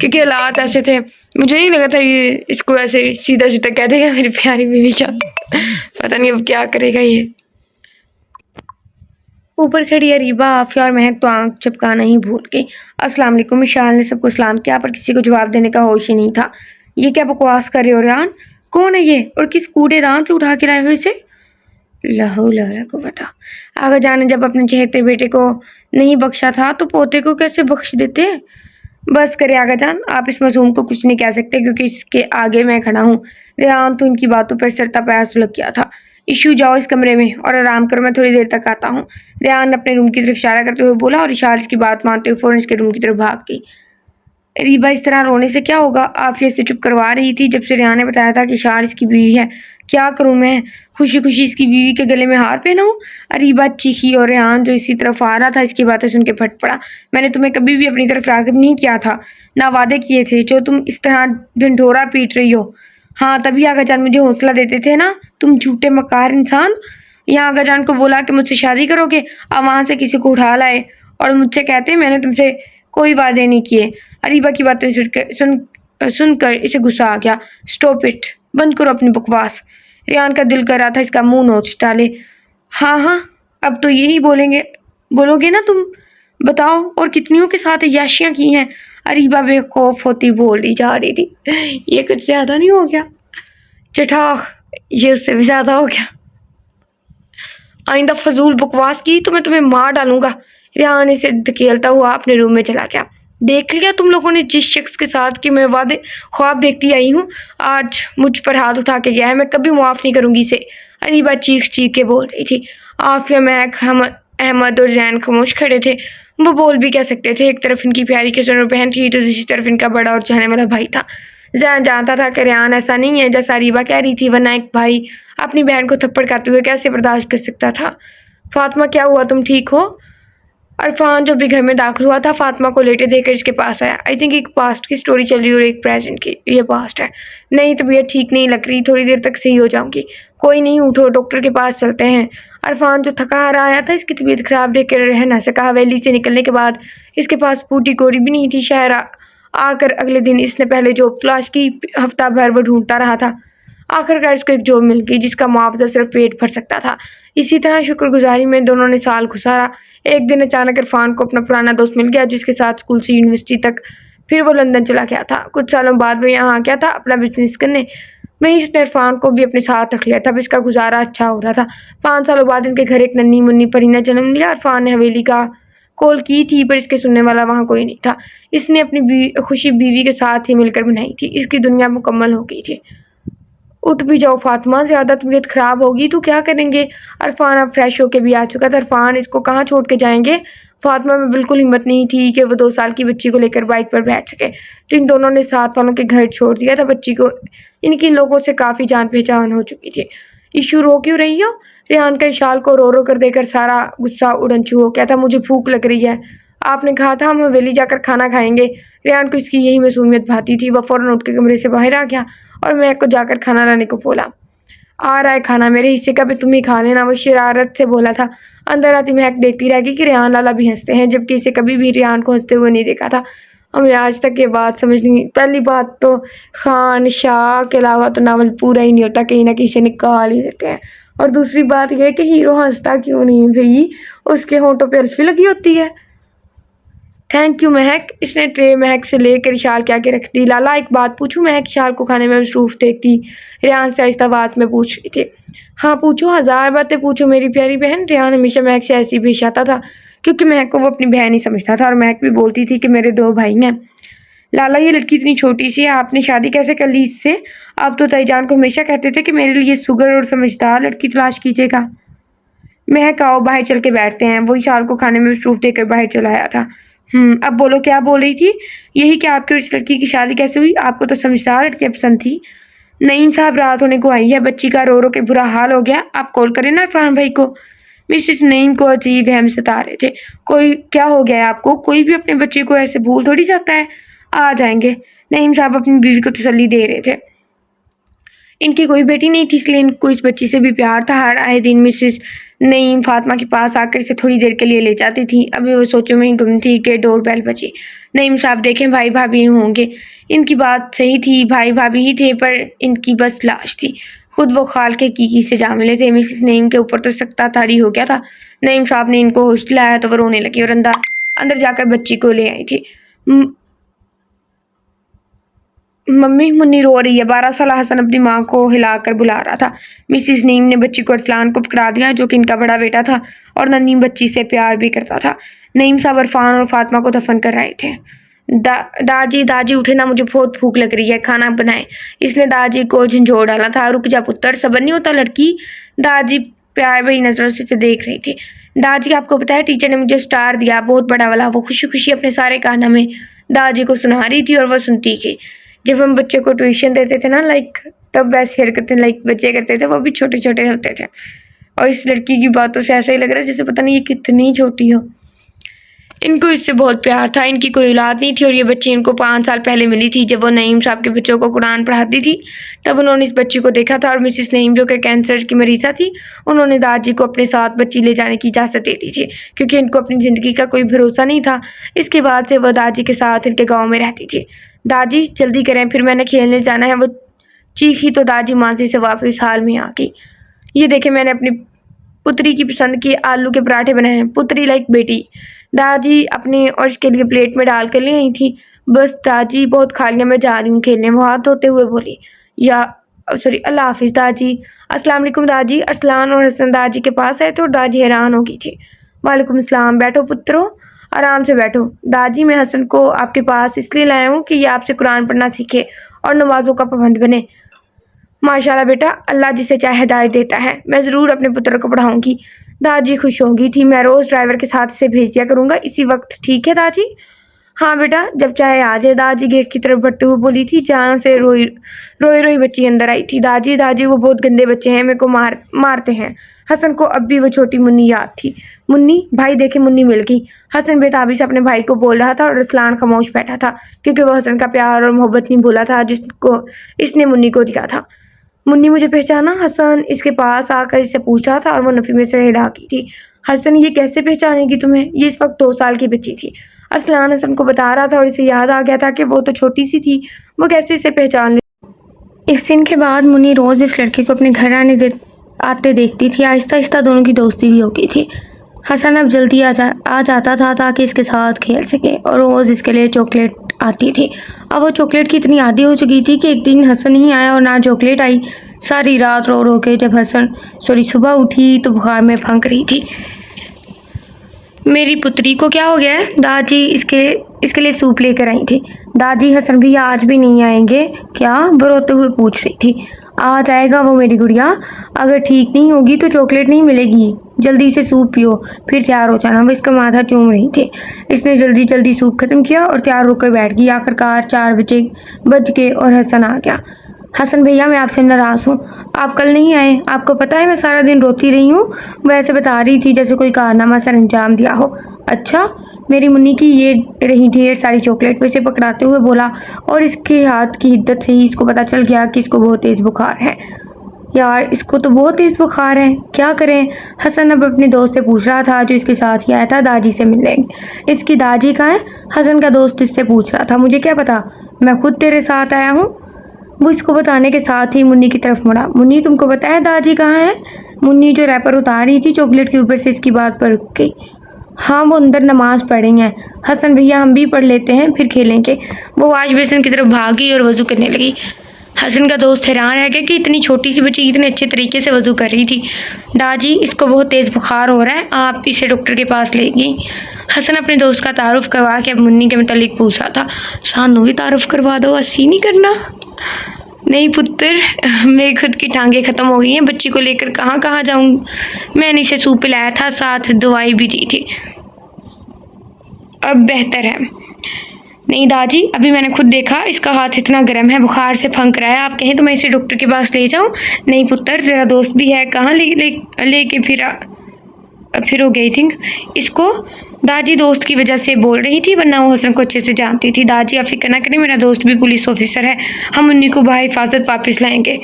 A: क्योंकि हालात ऐसे थे। मुझे नहीं लगा था ये इसको ऐसे सीधा सीधा कह देगा मेरी प्यारी बीवी शाल। पता नहीं अब क्या करेगा ये। ऊपर खड़ी अरीबा, आफिया और महक तो आंख चपकाना ही भूल गई। अस्सलाम वालेकुम। विशाल ने सबको सलाम किया पर किसी को जवाब देने का होश ही नहीं था। ये क्या बकवास कर रहे हो रेहान? कौन है ये और किस कूड़ेदान से उठा के लाए हो इसे? लाहौल को बता। आगा जान ने जब अपने चहेते बेटे को नहीं बख्शा था तो पोते को कैसे बख्श देते? बस करे आगा जान, आप इस मासूम को कुछ नहीं कह सकते क्योंकि इसके आगे मैं खड़ा हूँ। रेहान तो इनकी बातों पर सरता पैर सुलग गया था। इशू, जाओ इस कमरे में और आराम करो, मैं थोड़ी देर तक आता हूँ। रेहान ने अपने रूम की तरफ इशारा करते हुए बोला और इशारे की बात मानते हुए फौरन इसके रूम की तरफ भाग गई। रीबा, इस तरह रोने से क्या होगा? आफिया से चुप करवा रही थी जब से रेहान ने बताया था कि इशार इसकी बीवी है। क्या करूं मैं? खुशी खुशी इसकी बीवी के गले में हार पहनाऊं? अरीबा चीखी और रेहान जो इसी तरफ आ रहा था इसकी बातें सुन के फट पड़ा। मैंने तुम्हें कभी भी अपनी तरफ राग़िब नहीं किया था, ना वादे किए थे जो तुम इस तरह ढिंढोरा पीट रही हो। हाँ, तभी आगा जान मुझे हौसला देते थे ना, तुम झूठे मकार इंसान। यहाँ आगा जान को बोला कि मुझसे शादी करोगे, अब वहाँ से किसी को उठा लाए और मुझसे कहते मैंने तुमसे कोई वादे नहीं किए। अरीबा की बातें सुनकर इसे गुस्सा आ गया। स्टॉप इट, बंद करो अपनी बकवास। रेहान का दिल कर रहा था इसका मुंह नोच डाले। हाँ, अब तो यही बोलोगे ना तुम? बताओ, और कितनियों के साथ याशियाँ की हैं? अरीबा बेखौफ होती बोली जा रही थी। ये कुछ ज्यादा नहीं हो गया? चटाख, ये उससे भी ज्यादा हो गया। आइंदा फजूल बकवास की तो मैं तुम्हें मार डालूंगा। रेहान इसे धकेलता हुआ अपने रूम में चला गया। देख लिया तुम लोगों ने जिस शख्स के साथ कि मैं वादे ख्वाब देखती आई हूँ, आज मुझ पर हाथ उठा के गया है, मैं कभी माफ़ नहीं करूँगी इसे। अरीबा चीख चीख के बोल रही थी। आफिया, महक, अहमद और जैन खामोश खड़े थे। वो बोल भी कह सकते थे, एक तरफ इनकी प्यारी किशन और बहन थी तो दूसरी तरफ इनका बड़ा और चाहने वाला भाई था। जैन जानता था कि रेहान ऐसा नहीं है जैसा अरीबा कह रही थी, वरना एक भाई अपनी बहन को थप्पड़ खाते हुए कैसे बर्दाश्त कर सकता था। फातिमा, क्या हुआ, तुम ठीक हो? अरफान जो भी घर में दाखिल हुआ था फातिमा को लेटे देखकर इसके पास आया। आई थिंक एक पास्ट की स्टोरी चल रही है और एक प्रेजेंट की। ये पास्ट है। नहीं, तबीयत ठीक नहीं लग रही, थोड़ी देर तक सही हो जाऊंगी। कोई नहीं, उठो, डॉक्टर के पास चलते हैं। अरफान जो थका हारा आया था इसकी तबीयत खराब देख कर रह ना सका। हवेली से निकलने के बाद इसके पास पूटी कोरी भी नहीं थी। शहर आकर अगले दिन इसने पहले जॉब तलाश की, हफ्ता भर वो ढूंढता रहा था। आखिरकार इसको एक जॉब मिल गई जिसका मुआवजा सिर्फ पेट भर सकता था। इसी तरह शुक्रगुजारी में दोनों ने साल गुजारा। एक दिन अचानक इरफान को अपना पुराना दोस्त मिल गया जिसके साथ स्कूल से यूनिवर्सिटी तक, फिर वो लंदन चला गया था। कुछ सालों बाद वो यहाँ आ गया था अपना बिजनेस करने। वहीं इसने इरफान को भी अपने साथ रख लिया था। अब इसका गुजारा अच्छा हो रहा था। 5 सालों बाद इनके घर एक नन्ही मुन्नी परिंदा जन्म लिया। इरफान ने हवेली का कॉल की थी पर इसके सुनने वाला वहाँ कोई नहीं था। इसने अपनी खुशी बीवी के साथ ही मिलकर बनाई थी। इसकी दुनिया मुकम्मल हो गई थी। उठ भी जाओ फातिमा, ज़्यादा तबीयत ख़राब होगी तो क्या करेंगे? अरफान अब फ्रेश होकर भी आ चुका था। अरफान इसको कहाँ छोड़ के जाएंगे? फातिमा में बिल्कुल हिम्मत नहीं थी कि वो 2 साल की बच्ची को लेकर बाइक पर बैठ सके, तो इन दोनों ने साथ वालों के घर छोड़ दिया था। बच्ची को इनकी लोगों से काफ़ी जान पहचान हो चुकी थी। इशू, रो क्यों रही हो? रेहान का इशाल को रो रो कर देकर सारा गुस्सा उड़नछू हो गया था। मुझे भूख लग रही है, आपने कहा था हम हवेली जाकर खाना खाएंगे। रेहान को इसकी यही मासूमियत भाती थी। वह फ़ौरन उठ के कमरे से बाहर आ गया और महक को जाकर खाना लाने को बोला। आ रहा है खाना, मेरे हिस्से का भी तुम ही खा लेना, वो शरारत से बोला था। अंदर आती महक देखती रह गई कि रेहान लाला भी हंसते हैं, जबकि इसे कभी भी रेहान को हंसते हुए नहीं देखा था। हमें आज तक ये बात समझ नहीं। पहली बात तो खान शाह के अलावा तो नावल पूरा ही नहीं होता, कहीं ना कहीं से निकाल ही देते हैं। और दूसरी बात यह है कि हीरो हंसता क्यों नहीं भाई, उसके होंठों पे अल्फी लगी होती है। थैंक यू महक। इसने ट्रे महक से लेकर इशाल के आगे रख दी। लाला, एक बात पूछूं? महक इशाल को खाने में मसरूफ देखती रेहान से आहिस्ता आवाज़ में पूछ रही थी। हाँ पूछो, 1000 बातें पूछो मेरी प्यारी बहन। रेहान हमेशा महक से ऐसी पेश आता था क्योंकि महक को वो अपनी बहन ही समझता था और महक भी बोलती थी कि मेरे 2 भाई हैं। लाला, ये लड़की इतनी छोटी सी है, आपने शादी कैसे कर ली इससे? आप तो ताईजान को हमेशा कहते थे कि मेरे लिए सुगर और समझदार लड़की तलाश कीजिएगा। महक, आओ बाहर चल के बैठते हैं। वो इशाल को खाने में मसरूफ देकर बाहर चला आया था। अब बोलो, क्या बोल रही थी? यही कि आपकी और इस लड़की की शादी कैसे हुई? आपको तो समझदार लड़की पसंद थी। नईम साहब, रात होने को आई है, बच्ची का रो रो के बुरा हाल हो गया, आप कॉल करें ना इरफान भाई को। मिसेस नईम को अजीब वहम सता रहे थे। कोई क्या हो गया है आपको? कोई भी अपने बच्चे को ऐसे भूल थोड़ी जाता है। आ जाएंगे। नईम साहब अपनी बीवी को तसल्ली दे रहे थे। इनकी कोई बेटी नहीं थी, इसलिए इनको इस बच्ची से भी प्यार था। हर आए दिन मिसेस नईम फातिमा के पास आकर इसे थोड़ी देर के लिए ले जाती थी। अभी वो सोचों में ही गुम थी कि डोर बेल बजी। नईम साहब देखें भाई भाभी होंगे। इनकी बात सही थी, भाई भाभी ही थे, पर इनकी बस लाश थी। खुद वो खाल के की से जा मिले थे। मिसेस नईम के ऊपर तो सख्ता तारी हो गया था। नईम साहब ने इनको होश दिलाया तो वो रोने लगी और अंदर जाकर बच्ची को ले आई थी। मम्मी, मुन्नी रो रही है। 12 साल हसन अपनी माँ को हिलाकर बुला रहा था। मिसिस नईम ने बच्ची को अरसलान को पकड़ा दिया, जो कि इनका बड़ा बेटा था और नन्ही बच्ची से प्यार भी करता था। नईम साहब इरफान और फातिमा को दफन कर रहे थे। दाजी उठे ना, मुझे बहुत भूख लग रही है, खाना बनाए। इसने दाजी को झंझोड़ डाला था। रुक जा पुत्र, सबर नहीं होता लड़की। दाजी प्यार भरी नजरों से देख रही थी। दाजी, आपको पता है टेचर ने मुझे स्टार दिया, बहुत बड़ा वाला। वो खुशी खुशी अपने सारे कारनामे दादी को सुना रही थी और वो सुनती थी। जब हम बच्चे को ट्यूशन देते थे ना, तब वैसे हरकतें बच्चे करते थे, वो भी छोटे छोटे होते थे। और इस लड़की की बातों से ऐसा ही लग रहा है जैसे पता नहीं ये कितनी छोटी हो। इनको इससे बहुत प्यार था। इनकी कोई औलाद नहीं थी और ये बच्ची इनको 5 साल पहले मिली थी। जब वो नईम साहब के बच्चों को कुरान पढ़ाती थी तब उन्होंने इस बच्ची को देखा था। और मिसिस नईम, जो कि कैंसर की मरीज़ा थी, उन्होंने दादी को अपने साथ बच्ची ले जाने की इजाज़त दे दी थी, क्योंकि इनको अपनी ज़िंदगी का कोई भरोसा नहीं था। इसके बाद से वह दादी के साथ इनके गाँव में रहती थी। दादी जल्दी करें, फिर मैंने खेलने जाना है। वो चीखी तो दादी माजी से वापस हाल में आ गई। ये देखे, मैंने अपनी पुत्री की पसंद की आलू के पराठे बनाए हैं। पुत्री लाइक बेटी। दादी अपने और इसके लिए प्लेट में डाल कर ले आई थी। बस दादी, बहुत खा लिया, मैं जा रही हूँ खेलने। वो हाथ धोते हुए बोली। अल्लाह हाफिज़ दादी। अस्सलाम वालेकुम दादी। अरसलान और हसन दादी के पास आए थे और दादी हैरान हो गई थी। वालेकुम अस्सलाम। बैठो पुत्रो, आराम से बैठो। दादी, मैं हसन को आपके पास इसलिए लाया हूँ कि ये आपसे कुरान पढ़ना सीखे और नमाज़ों का पाबंद बने। माशाल्लाह बेटा, अल्लाह जिसे चाहे हिदायत देता है। मैं ज़रूर अपने पुत्र को पढ़ाऊँगी। दादी खुश हो गई थी। मैं रोज़ ड्राइवर के साथ इसे भेज दिया करूँगा इसी वक्त, ठीक है दादी? हाँ बेटा, जब चाहे आ जाए। दादी गेट की तरफ बढ़ते हुए बोली थी, जहाँ से रोई रोई बच्ची अंदर आई थी। दादी, वो बहुत गंदे बच्चे हैं, मेरे को मारते हैं। हसन को अब भी वो छोटी मुन्नी याद थी। मुन्नी, भाई देखे, मुन्नी मिल गई। हसन बेताबी से अपने भाई को बोल रहा था और रसलान खामोश बैठा था, क्योंकि वो हसन का प्यार और मोहब्बत नहीं भूला था जिसको इसने मुन्नी को दिया था। मुन्नी, मुझे पहचाना? हसन इसके पास आकर इसे पूछ रहा था और वो नफ़ी में से हिला की थी। हसन, ये कैसे पहचानेगी तुम्हें? ये इस वक्त 2 साल की बच्ची थी। अरसलान हसन को बता रहा था और इसे याद आ गया था कि वो तो छोटी सी थी, वो कैसे इसे पहचान ले। इस दिन के बाद मुन्नी रोज़ इस लड़की को अपने घर आते देखती थी। आहिस्ता आहिस्ता दोनों की दोस्ती भी हो गई थी। हसन अब जल्दी आ जाता था ताकि इसके साथ खेल सके और रोज़ इसके लिए चॉकलेट आती थी। अब वो चॉकलेट की इतनी आदी हो चुकी थी कि एक दिन हसन नहीं आया और ना चॉकलेट आई। सारी रात रो रो के जब सुबह उठी तो बुखार में फंक रही थी। मेरी पुत्री को क्या हो गया है? दादी इसके लिए सूप लेकर आई थी। दादी, हसन भैया आज भी नहीं आएंगे क्या? वो रोते हुए पूछ रही थी। आ जाएगा वो मेरी गुड़िया, अगर ठीक नहीं होगी तो चॉकलेट नहीं मिलेगी। जल्दी से सूप पियो, फिर तैयार हो जाना। वो इसका माथा चूम रही थी। इसने जल्दी जल्दी सूप खत्म किया और तैयार होकर बैठ गई। आखिरकार 4 बज गए और हसन आ गया। हसन भैया, मैं आपसे नाराज़ हूँ, आप कल नहीं आए। आपको पता है मैं सारा दिन रोती रही हूँ। वो ऐसे बता रही थी जैसे कोई कारनामा सर अंजाम दिया हो। अच्छा, मेरी मुन्नी की ये रही ढेर सारी चॉकलेट। वैसे पकड़ाते हुए बोला और इसके हाथ की हिद्दत से ही इसको पता चल गया कि इसको बहुत तेज़ बुखार है। यार, इसको तो बहुत तेज़ बुखार है, क्या करें? हसन अब अपने दोस्त से पूछ रहा था जो इसके साथ ही आया था दादी से मिलने। इसकी दादी कहाँ है? हसन का दोस्त इससे पूछ रहा था। मुझे क्या पता, मैं खुद तेरे साथ आया हूँ। वो इसको बताने के साथ ही मुन्नी की तरफ मुड़ा। मुन्नी, तुमको पता है दादी कहाँ है? मुन्नी जो रैपर उतार रही थी चॉकलेट के ऊपर से इसकी बात पर रुक गई। हाँ, वो अंदर नमाज पढ़ रही हैं। हसन भैया, हम भी पढ़ लेते हैं, फिर खेलेंगे। वो वाश बेसिन की तरफ भागी और वज़ू करने लगी। हसन का दोस्त हैरान रह गया कि इतनी छोटी सी बच्ची इतने अच्छे तरीके से वज़ू कर रही थी। दादी, इसको बहुत तेज़ बुखार हो रहा है, आप इसे डॉक्टर के पास ले गई। हसन अपने दोस्त का तारुफ करवा के अब मुन्नी के मुतालिक पूछ रहा था। सानू भी तारुफ करवा दो, अस्सी नहीं करना। नहीं पुत्र, मेरी खुद की टांगें ख़त्म हो गई हैं, बच्ची को लेकर कहाँ कहाँ जाऊँ। मैंने इसे सूप पिलाया था, साथ दवाई भी दी थी, अब बेहतर है। नहीं दादी, अभी मैंने खुद देखा, इसका हाथ इतना गर्म है, बुखार से फंक रहा है। आप कहें तो मैं इसे डॉक्टर के पास ले जाऊँ? नहीं पुत्र, तेरा दोस्त भी है, कहाँ लेके फिर हो गई थिंक इसको। दादी दोस्त की वजह से बोल रही थी, वरना वो हसन को अच्छे से जानती थी। दादी आप फिक्र ना करें, मेरा दोस्त भी पुलिस ऑफिसर है, हम मुन्नी को बाहिफाजत वापस लाएंगे।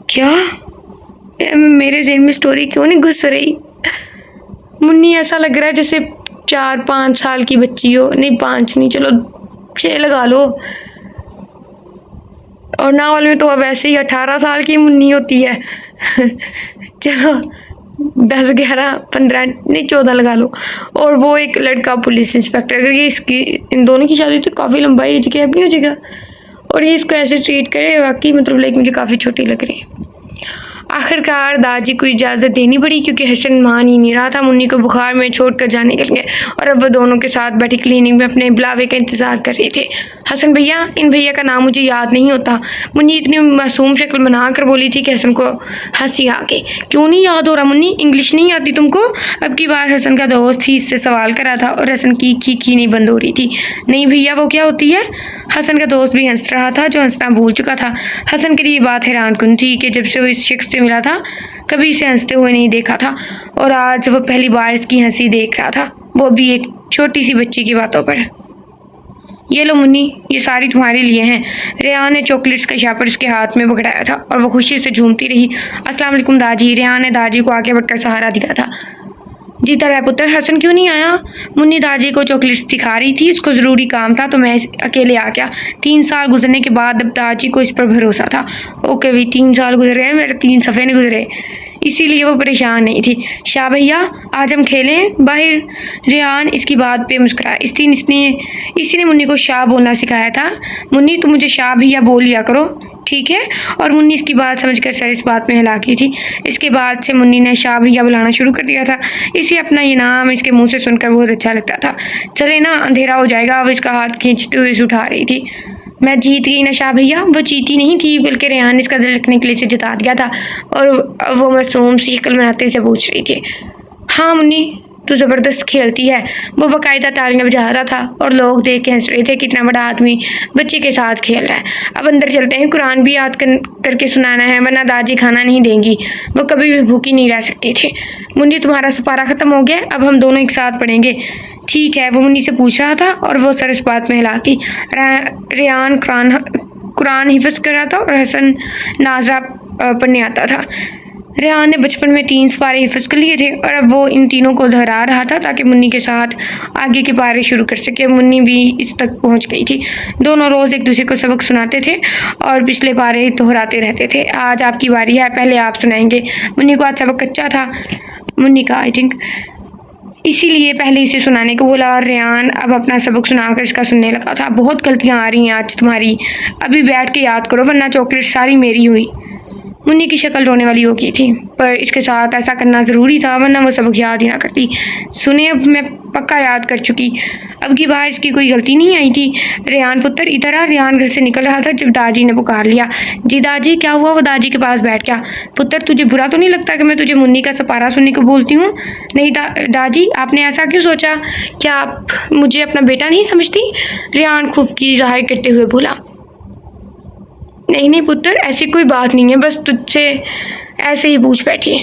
A: क्या? मेरे ज़हन में स्टोरी क्यों नहीं घुस रही? मुन्नी ऐसा लग रहा है जैसे 4-5 साल की बच्ची हो। नहीं 5 नहीं, चलो 6 लगा लो। और नावल में तो अब वैसे ही 18 साल की मुन्नी होती है। चलो 10, 11, 15 नहीं 14 लगा लो। और वो एक लड़का पुलिस इंस्पेक्टर। अगर ये इसकी इन दोनों की शादी तो काफ़ी लंबा एज गैप नहीं हो जाएगा? और ये इसको ऐसे ट्रीट करे, वाकई मतलब लाइक मुझे काफ़ी छोटी लग रही है। आखिरकार दादी को इजाज़त देनी पड़ी क्योंकि हसन मान ही नहीं रहा था मुन्नी को बुखार में छोड़कर जाने के लिए। और अब वो दोनों के साथ बैठी क्लिनिक में अपने बुलावे का इंतज़ार कर रहे थे। हसन भैया, इन भैया का नाम मुझे याद नहीं होता। मुन्नी इतनी मासूम शक्ल बना कर बोली थी कि हसन को हंसी आ गई। क्यों नहीं याद हो रहा मुन्नी? इंग्लिश नहीं आती तुमको? अब की बार हसन का दोस्त ही इससे सवाल करा था और हसन की खीखी नहीं बंद हो रही थी। नहीं भैया, वो क्या होती है? हसन का दोस्त भी हंस रहा था, जो हंसना भूल चुका था। हसन के लिए ये बात हैरानकुन थी कि जब से वो इस शख्स से मिला था कभी इसे हंसते हुए नहीं देखा था, और आज वो पहली बार इसकी हंसी देख रहा था, वो भी एक छोटी सी बच्ची की बातों पर। ये लो मुन्नी, ये सारी तुम्हारे लिए हैं। रेहान ने चॉकलेट्स का शापर उसके हाथ में पकड़ाया था और वो खुशी से झूमती रही। अस्सलाम वालेकुम दादी। रेहान ने दादी को आगे बढ़कर सहारा दिया था। जीता रहा पुत्र, हसन क्यों नहीं आया? मुन्नी दादी को चॉकलेट्स दिखा रही थी, उसको ज़रूरी काम था तो मैं अकेले आ गया। 3 साल गुजरने के बाद अब दादी को इस पर भरोसा था। ओके भी 3 साल गुजर गए, मेरे 3 सफ़े नहीं गुजरे, इसीलिए वो परेशान नहीं थी। शाह भैया, आज हम खेलें बाहर? रेहान इसकी बात पे मुस्कुराया। इसी ने मुन्नी को शाह बोलना सिखाया था। मुन्नी तुम मुझे शाह भैया बोल लिया करो, ठीक है? और मुन्नी इसकी बात समझकर सर इस बात में हिला की थी। इसके बाद से मुन्नी ने शाह भैया बुलाना शुरू कर दिया था। इसे अपना ये नाम इसके मुंह से सुनकर बहुत अच्छा लगता था। चले ना, अंधेरा हो जाएगा। वो इसका हाथ खींचते हुए इसे उठा रही थी। मैं जीत गई ना शाह भैया? वो जीती नहीं थी, बल्कि रेहान ने इसका दिल रखने के लिए इसे जिता दिया था। और वो मासूम सी शक्ल बनाते से पूछ रही थी। हाँ मुन्नी, तू ज़बरदस्त खेलती है। वो बाकायदा तालियां बजा रहा था और लोग देख के हंस रहे थे, कितना बड़ा आदमी बच्चे के साथ खेल रहा है। अब अंदर चलते हैं, कुरान भी याद करके सुनाना है, वरना दादी खाना नहीं देंगी। वो कभी भी भूखी नहीं रह सकती थी। मुन्नी तुम्हारा सपारा ख़त्म हो गया, अब हम दोनों एक साथ पढ़ेंगे, ठीक है? वो मुन्नी से पूछ रहा था और वो सर इस बात में हिला की। रेहान कुरान हिफ्ज़ कर रहा था और हसन नाजरा पढ़ने आता था। रेहान ने बचपन में 3 पारे हिफ्ज़ कर लिए थे और अब वो इन तीनों को दोहरा रहा था ताकि मुन्नी के साथ आगे के पारे शुरू कर सके। मुन्नी भी इस तक पहुंच गई थी। दोनों रोज़ एक दूसरे को सबक सुनाते थे और पिछले पारे दोहराते रहते थे। आज आपकी बारी है, पहले आप सुनाएंगे। मुन्नी को आज सबक कच्चा था। मुन्नी का आई थिंक इसीलिए पहले इसे सुनाने को बोला और रेहान अब अपना सबक सुनाकर इसका सुनने लगा था। बहुत गलतियाँ आ रही हैं आज तुम्हारी, अभी बैठ के याद करो वरना चॉकलेट सारी मेरी हुई। मुन्नी की शक्ल रोने वाली हो गई थी, पर इसके साथ ऐसा करना ज़रूरी था, वरना वो सबक याद ही ना करती। सुने, अब मैं पक्का याद कर चुकी, अब की बार इसकी कोई गलती नहीं आई थी। रेहान पुत्र इधर आ। रेहान घर से निकल रहा था जब दादी ने पुकार लिया। जी दादी, क्या हुआ? वो दादी के पास बैठ गया। पुत्र तुझे बुरा तो नहीं लगता कि मैं तुझे मुन्नी का सपारा सुनने को बोलती हूँ? नहीं दादी, आपने ऐसा क्यों सोचा? क्या आप मुझे अपना बेटा नहीं समझती? रेहान खूब की जाहिर करते हुए बोला। नहीं पुत्र, ऐसी कोई बात नहीं है, बस तुझसे ऐसे ही पूछ बैठी।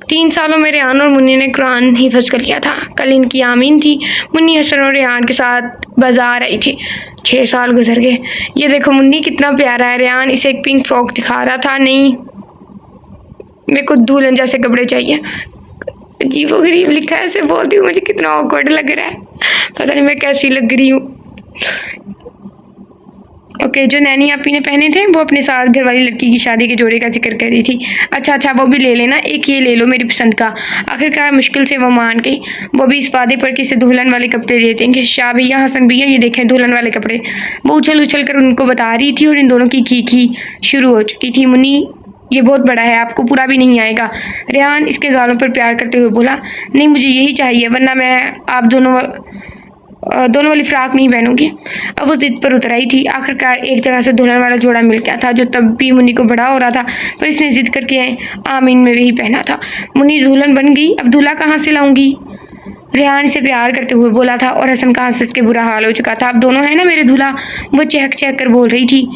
A: 3 सालों में रेहान और मुन्नी ने कुरान हिफ्ज़ कर लिया था। कल इनकी आमीन थी। मुन्नी हसन और रेहान के साथ बाजार आई थी। 6 साल गुजर गए। ये देखो मुन्नी कितना प्यारा है। रेहान इसे एक पिंक फ्रॉक दिखा रहा था। नहीं, मेरे को दुल्हन जैसे कपड़े चाहिए। अजीबो गरीब लिखा है, ऐसे बोलती हूँ मुझे कितना ऑकवर्ड लग रहा है, पता नहीं मैं कैसी लग रही हूँ। ओके, जो नैनी आपी ने पहने थे वो अपने साथ घर वाली लड़की की शादी के जोड़े का जिक्र कर रही थी। अच्छा, वो भी ले लेना, एक ये ले लो मेरी पसंद का। आखिरकार मुश्किल से वो मान गई। वो भी इस वादे पर कि इसे दुल्हन वाले कपड़े दे देंगे। शाह भैया, हसन भैया, ये देखें दुल्हन वाले कपड़े। वो उछल उछल कर उनको बता रही थी और इन दोनों की खीखी शुरू हो चुकी थी। मुन्नी, ये बहुत बड़ा है, आपको पूरा भी नहीं आएगा। रेहान इसके गालों पर प्यार करते हुए बोला। नहीं, मुझे यही चाहिए, वरना मैं आप दोनों वाली फ्राक नहीं पहनूंगी। अब वो जिद पर उतर आई थी। आखिरकार एक जगह से दुल्हन वाला जोड़ा मिल गया था जो तब भी मुन्नी को बड़ा हो रहा था, पर इसने जिद करके आमीन में वही पहना था। मुन्नी दुल्हन बन गई, अब दूल्हा कहाँ से लाऊंगी? रेहान से प्यार करते हुए बोला था और हसन का हंस के बुरा हाल हो चुका था। अब दोनों है ना मेरे दूल्हा, वो चहक चहक कर बोल रही थी।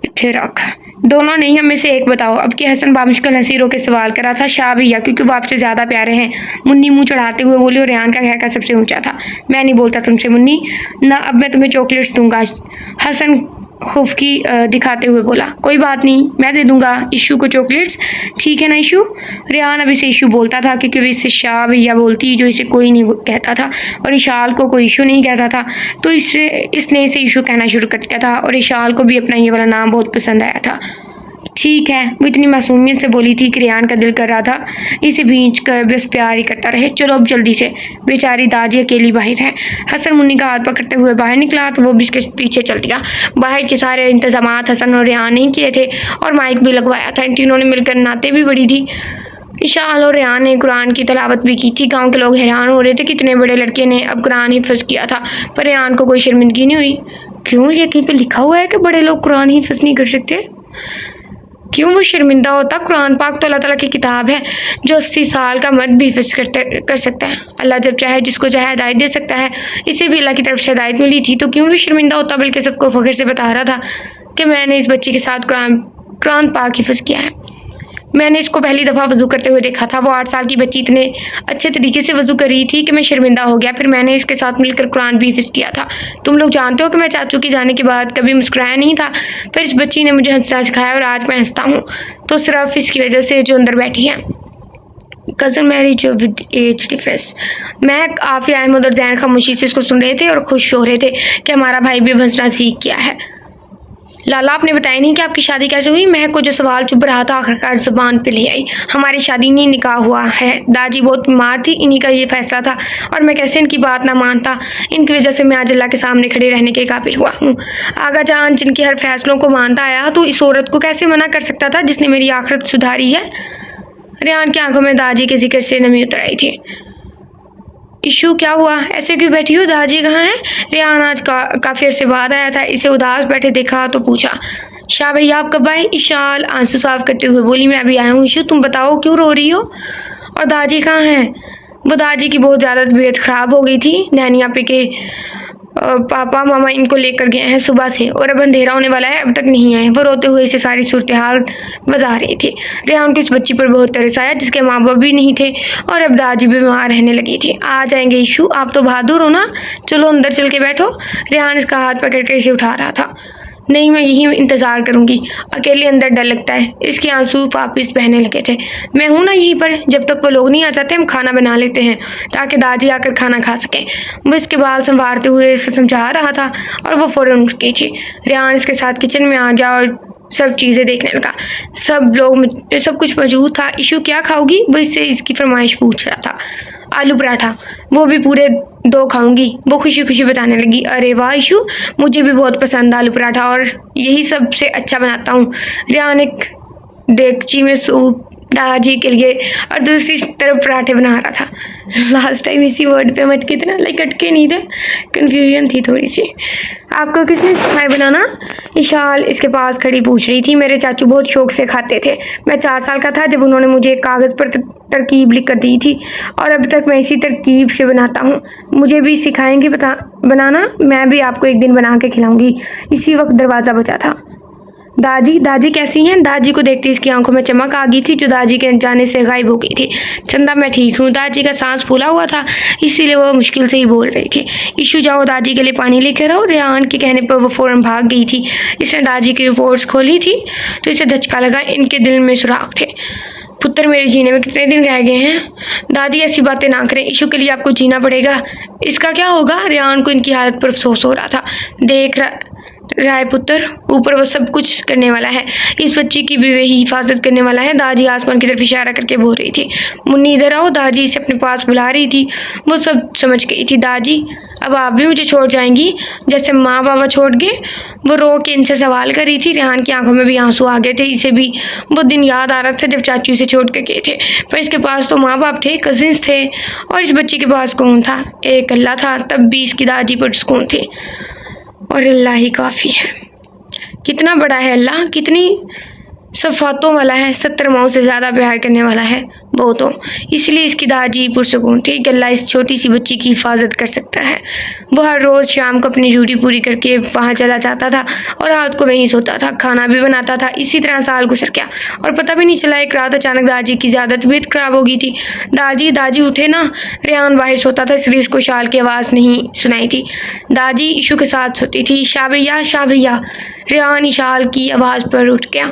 A: इत्थे रख, दोनों नहीं, हमें से एक बताओ। अब कि हसन बामुश्किल हंसी रो के सवाल करा था। शाह भैया, क्योंकि वो आपसे ज़्यादा प्यारे हैं। मुन्नी मुंह चढ़ाते हुए बोली और रेहान का कहकर सबसे ऊंचा था। मैं नहीं बोलता तुमसे मुन्नी ना, अब मैं तुम्हें चॉकलेट्स दूंगा। हसन खुफकी दिखाते हुए बोला। कोई बात नहीं, मैं दे दूंगा इशू को चॉकलेट्स, ठीक है ना इशू। रेहान अब इसे इशू बोलता था क्योंकि वो इससे शाह भैया बोलती जो इसे कोई नहीं कहता था और इशाल को कोई इशू नहीं कहता था, तो इसने इसे इशू कहना शुरू कर दिया था और इशाल को भी अपना ये वाला नाम बहुत पसंद आया था। ठीक है, वो इतनी मासूमियत से बोली थी कि रेहान का दिल कर रहा था इसे भींच कर बस प्यार ही करता रहे। चलो अब जल्दी से, बेचारी दादी अकेली बाहर है। हसन मुन्नी का हाथ पकड़ते हुए बाहर निकला तो वो भी इसके पीछे चल दिया। बाहर के सारे इंतजाम हसन और रेहान ने किए थे और माइक भी लगवाया था। इन तीनों ने मिलकर नाते भी बड़ी थी। इशाल और रेहान ने कुरान की तलावत भी की थी। गांव के लोग हैरान हो रहे थे कि इतने बड़े लड़के ने अब कुरान हिफ्ज़ किया था, पर रेहान को कोई शर्मिंदगी नहीं हुई। क्यों, ये कहीं पे लिखा हुआ है कि बड़े लोग कुरान हिफ्ज़ नहीं कर सकते? क्यों वो शर्मिंदा होता? कुरान पाक तो अल्लाह ताला की किताब है जो 80 साल का मर्द भी हिफ्ज़ कर सकता है। अल्लाह जब चाहे जिसको चाहे हिदायत दे सकता है। इसे भी अल्लाह की तरफ से हिदायत मिली थी, तो क्यों भी शर्मिंदा होता? बल्कि सबको फ़ख्र से बता रहा था कि मैंने इस बच्चे के साथ कुरान पाक हिफ्ज़ किया है। मैंने इसको पहली दफ़ा वज़ू करते हुए देखा था। वो 8 साल की बच्ची इतने अच्छे तरीके से वज़ू कर रही थी कि मैं शर्मिंदा हो गया। फिर मैंने इसके साथ मिलकर कुरान भी हिफ्ज़ किया था। तुम लोग जानते हो कि मैं चाचू के जाने के बाद कभी मुस्कुराया नहीं था, पर इस बच्ची ने मुझे हंसना सिखाया और आज मैं हंसता हूँ तो सिर्फ इसकी वजह से जो अंदर बैठी हैं। Cousin marriage with age difference. मैं, आफिया, अहमद और जैन खामोशी से इसको सुन रहे थे और खुश हो रहे थे कि हमारा भाई भी हंसना सीख गया है। लाला, आपने बताया नहीं कि आपकी शादी कैसे हुई? महक को जो सवाल चुभ रहा था आखिरकार ज़बान पे ले आई। हमारी शादी नहीं, निकाह हुआ है। दादी बहुत बीमार थी, इन्हीं का ये फैसला था और मैं कैसे इनकी बात ना मानता। इनकी वजह से मैं आज अल्लाह के सामने खड़े रहने के काबिल हुआ हूँ। आगा जान जिनकी हर फैसलों को मानता आया तो इस औरत को कैसे मना कर सकता था जिसने मेरी आखिरत सुधारी है? रेहान की आंखों में दादी के जिक्र से नमी उतर आई थी। इशू, क्या हुआ? ऐसे क्यों बैठी हो? दादी कहाँ है? रेहान आज काफ़ी अरसे बाद आया था। इसे उदास बैठे देखा तो पूछा, शाह भैया आप कब आए? इशाल आंसू साफ करते हुए बोली, मैं अभी आया हूँ। इशू, तुम बताओ क्यों रो रही हो? और दादी कहाँ है? वो दादी की बहुत ज़्यादा तबीयत ख़राब हो गई थी। नैनिया पे के पापा मामा इनको लेकर गए हैं सुबह से और अब अंधेरा होने वाला है, अब तक नहीं आए। वो रोते हुए इसे सारी सूरत हाल बता रही थी। रेहान को इस बच्ची पर बहुत तरस आया जिसके माँ बाप भी नहीं थे और अब दादी बीमार रहने लगी थी। आ जाएंगे इशू, आप तो बहादुर हो ना, चलो अंदर चल के बैठो। रेहान इसका हाथ पकड़ कर इसे उठा रहा था। नहीं, मैं यही इंतज़ार करूंगी, अकेले अंदर डर लगता है। इसके आंसू वापिस बहने लगे थे। मैं हूं ना यहीं पर, जब तक वो लोग नहीं आ जाते हम खाना बना लेते हैं ताकि दादी आकर खाना खा सकें। वो इसके बाल संवारते हुए इसे समझा रहा था और वो फ़ौरन उठ गई थी। रेहान इसके साथ किचन में आ गया और सब चीज़ें देखने लगा। सब कुछ मौजूद था। इशू, क्या खाओगी? वो इससे इसकी फरमाइश पूछ रहा था। आलू पराठा, वो भी पूरे 2 खाऊंगी, वो खुशी खुशी बताने लगी। अरे वाह इशू, मुझे भी बहुत पसंद आलू पराठा और यही सबसे अच्छा बनाता हूँ। रेहान एक देगची में सूप दादी के लिए और दूसरी तरफ पराठे बना रहा था। लास्ट टाइम इसी वर्ड पे हम अटके थे ना, लाइक अटके नहीं थे, कन्फ्यूजन थी थोड़ी सी। आपको किसने सिखाया बनाना? इशाल इसके पास खड़ी पूछ रही थी। मेरे चाचू बहुत शौक से खाते थे। मैं 4 साल का था जब उन्होंने मुझे एक कागज़ पर तरकीब लिख कर दी थी और अब तक मैं इसी तरकीब से बनाता हूँ। मुझे भी सिखाएंगे बनाना? मैं भी आपको एक दिन बना के खिलाऊंगी। इसी वक्त दरवाज़ा बजा था। दादी कैसी हैं? दादी को देखते इसकी आंखों में चमक आ गई थी जो दादी के जाने से गायब हो गई थी। चंदा, मैं ठीक हूँ। दादी का सांस फूला हुआ था इसीलिए वो मुश्किल से ही बोल रही थी। इशू, जाओ दादी के लिए पानी लेकर आओ। रेहान के कहने पर वो फ़ौरन भाग गई थी। इसने दादी की रिपोर्ट्स खोली थी तो इसे धचका लगा। इनके दिल में सुराख थे। पुत्र, मेरे जीने में कितने दिन रह गए हैं? दादी ऐसी बातें ना करें, इशू के लिए आपको जीना पड़ेगा। इसका क्या होगा? रेहान को इनकी हालत पर अफसोस हो रहा था। देख रहा है पुत्र, ऊपर वो सब कुछ करने वाला है। इस बच्ची की भी वही हिफाजत करने वाला है। दादी आसमान की तरफ इशारा करके बोल रही थी। मुन्नी इधर आओ। दादी इसे अपने पास बुला रही थी। वो सब समझ गई थी। दादी, अब आप भी मुझे छोड़ जाएंगी जैसे माँ बाबा छोड़ गए? वो रो के इनसे सवाल कर रही थी। रेहान की आंखों में भी आंसू आ गए थे। इसे भी वो दिन याद आ रहा था जब चाचू इसे छोड़ के गए थे, पर इसके पास तो माँ बाप थे, कजिन्स थे और इस बच्ची के पास कौन था? एक अल्लाह था। तब भी इसकी दादी पर सुकून थी और अल्लाह ही काफ़ी है। कितना बड़ा है अल्लाह, कितनी सब फातों वाला है, 70 माओं से ज़्यादा प्यार करने वाला है वो तो। इसलिए इसकी दादी पुरसकून थी कि अल्लाह इस छोटी सी बच्ची की हिफाजत कर सकता है। वो हर रोज़ शाम को अपनी ड्यूटी पूरी करके वहाँ चला जाता था और रात को वहीं सोता था, खाना भी बनाता था। इसी तरह साल गुजर गया और पता भी नहीं चला। एक रात अचानक दादी की ज़्यादा तबीयत खराब हो गई थी। दादी दादी उठे ना। रेहान बाहर सोता था, इसलिए उसको शाल की आवाज़ नहीं सुनाई थी। दादी इशू के साथ सोती थी। शाह भैया, शाह भैया। रेहान इशाल की आवाज़ पर उठ गया।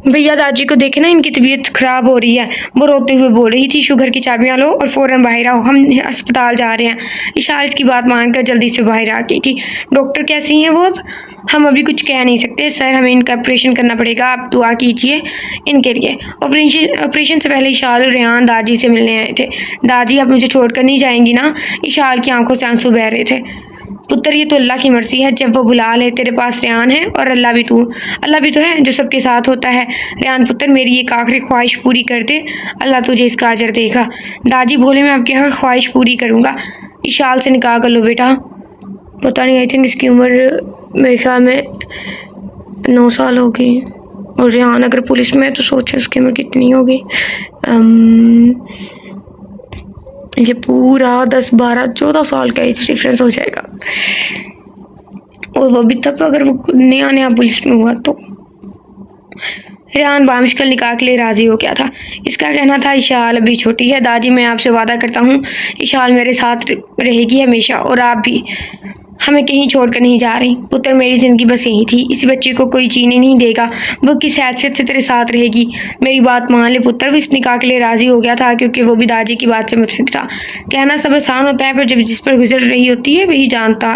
A: भैया दादी को देखे ना, इनकी तबीयत खराब हो रही है। वो रोते हुए बोल रही थी, शुगर की चाबियाँ लो और फ़ौरन बाहर आओ, हम अस्पताल जा रहे हैं। इशाल इसकी बात मानकर जल्दी से बाहर आ गई थी। डॉक्टर कैसी हैं वो अब? हम अभी कुछ कह नहीं सकते सर, हमें इनका ऑपरेशन करना पड़ेगा, आप दुआ कीजिए इनके लिए। ऑपरेशन से पहले इशाल और रेहान दादी से मिलने आए थे। दादी आप मुझे छोड़कर नहीं जाएंगी ना? इशाल की आंखों से आंसू बह रहे थे। पुत्र ये तो अल्लाह की मर्जी है, जब वो बुला ले। तेरे पास रेहान है और अल्लाह भी तो है जो सबके साथ होता है। रेहान पुत्र मेरी एक आखिरी ख्वाहिश पूरी कर दे, अल्लाह तुझे इसका अजर देगा। दादी बोले मैं आपकी हर ख्वाहिश पूरी करूँगा। इशाल से निकाह कर लो बेटा। पता नहीं, आई थिंक इसकी उम्र मेरे ख्याल में 9 साल होगी और रेहान अगर पुलिस में है तो सोचो उसकी उम्र कितनी होगी। ये पूरा 10, 12, 14 साल का एज डिफरेंस हो जाएगा। और वो भी तब अगर वो नया पुलिस में हुआ तो। रेहान बामुश्किल निकाह के लिए राज़ी हो गया था। इसका कहना था इशाल अभी छोटी है। दादी मैं आपसे वादा करता हूँ इशाल मेरे साथ रहेगी हमेशा, और आप भी। हमें कहीं छोड़कर नहीं जा रही। पुत्र मेरी ज़िंदगी बस यही थी, इस बच्चे को कोई जीने नहीं देगा। वो किस हैसियत से तेरे साथ रहेगी? मेरी बात मान ले पुत्र। वो इस निकाह के लिए राज़ी हो गया था क्योंकि वो भी दादी की बात से मुतफिक था। कहना सब आसान होता है, पर जब जिस पर गुजर रही होती है वही जानता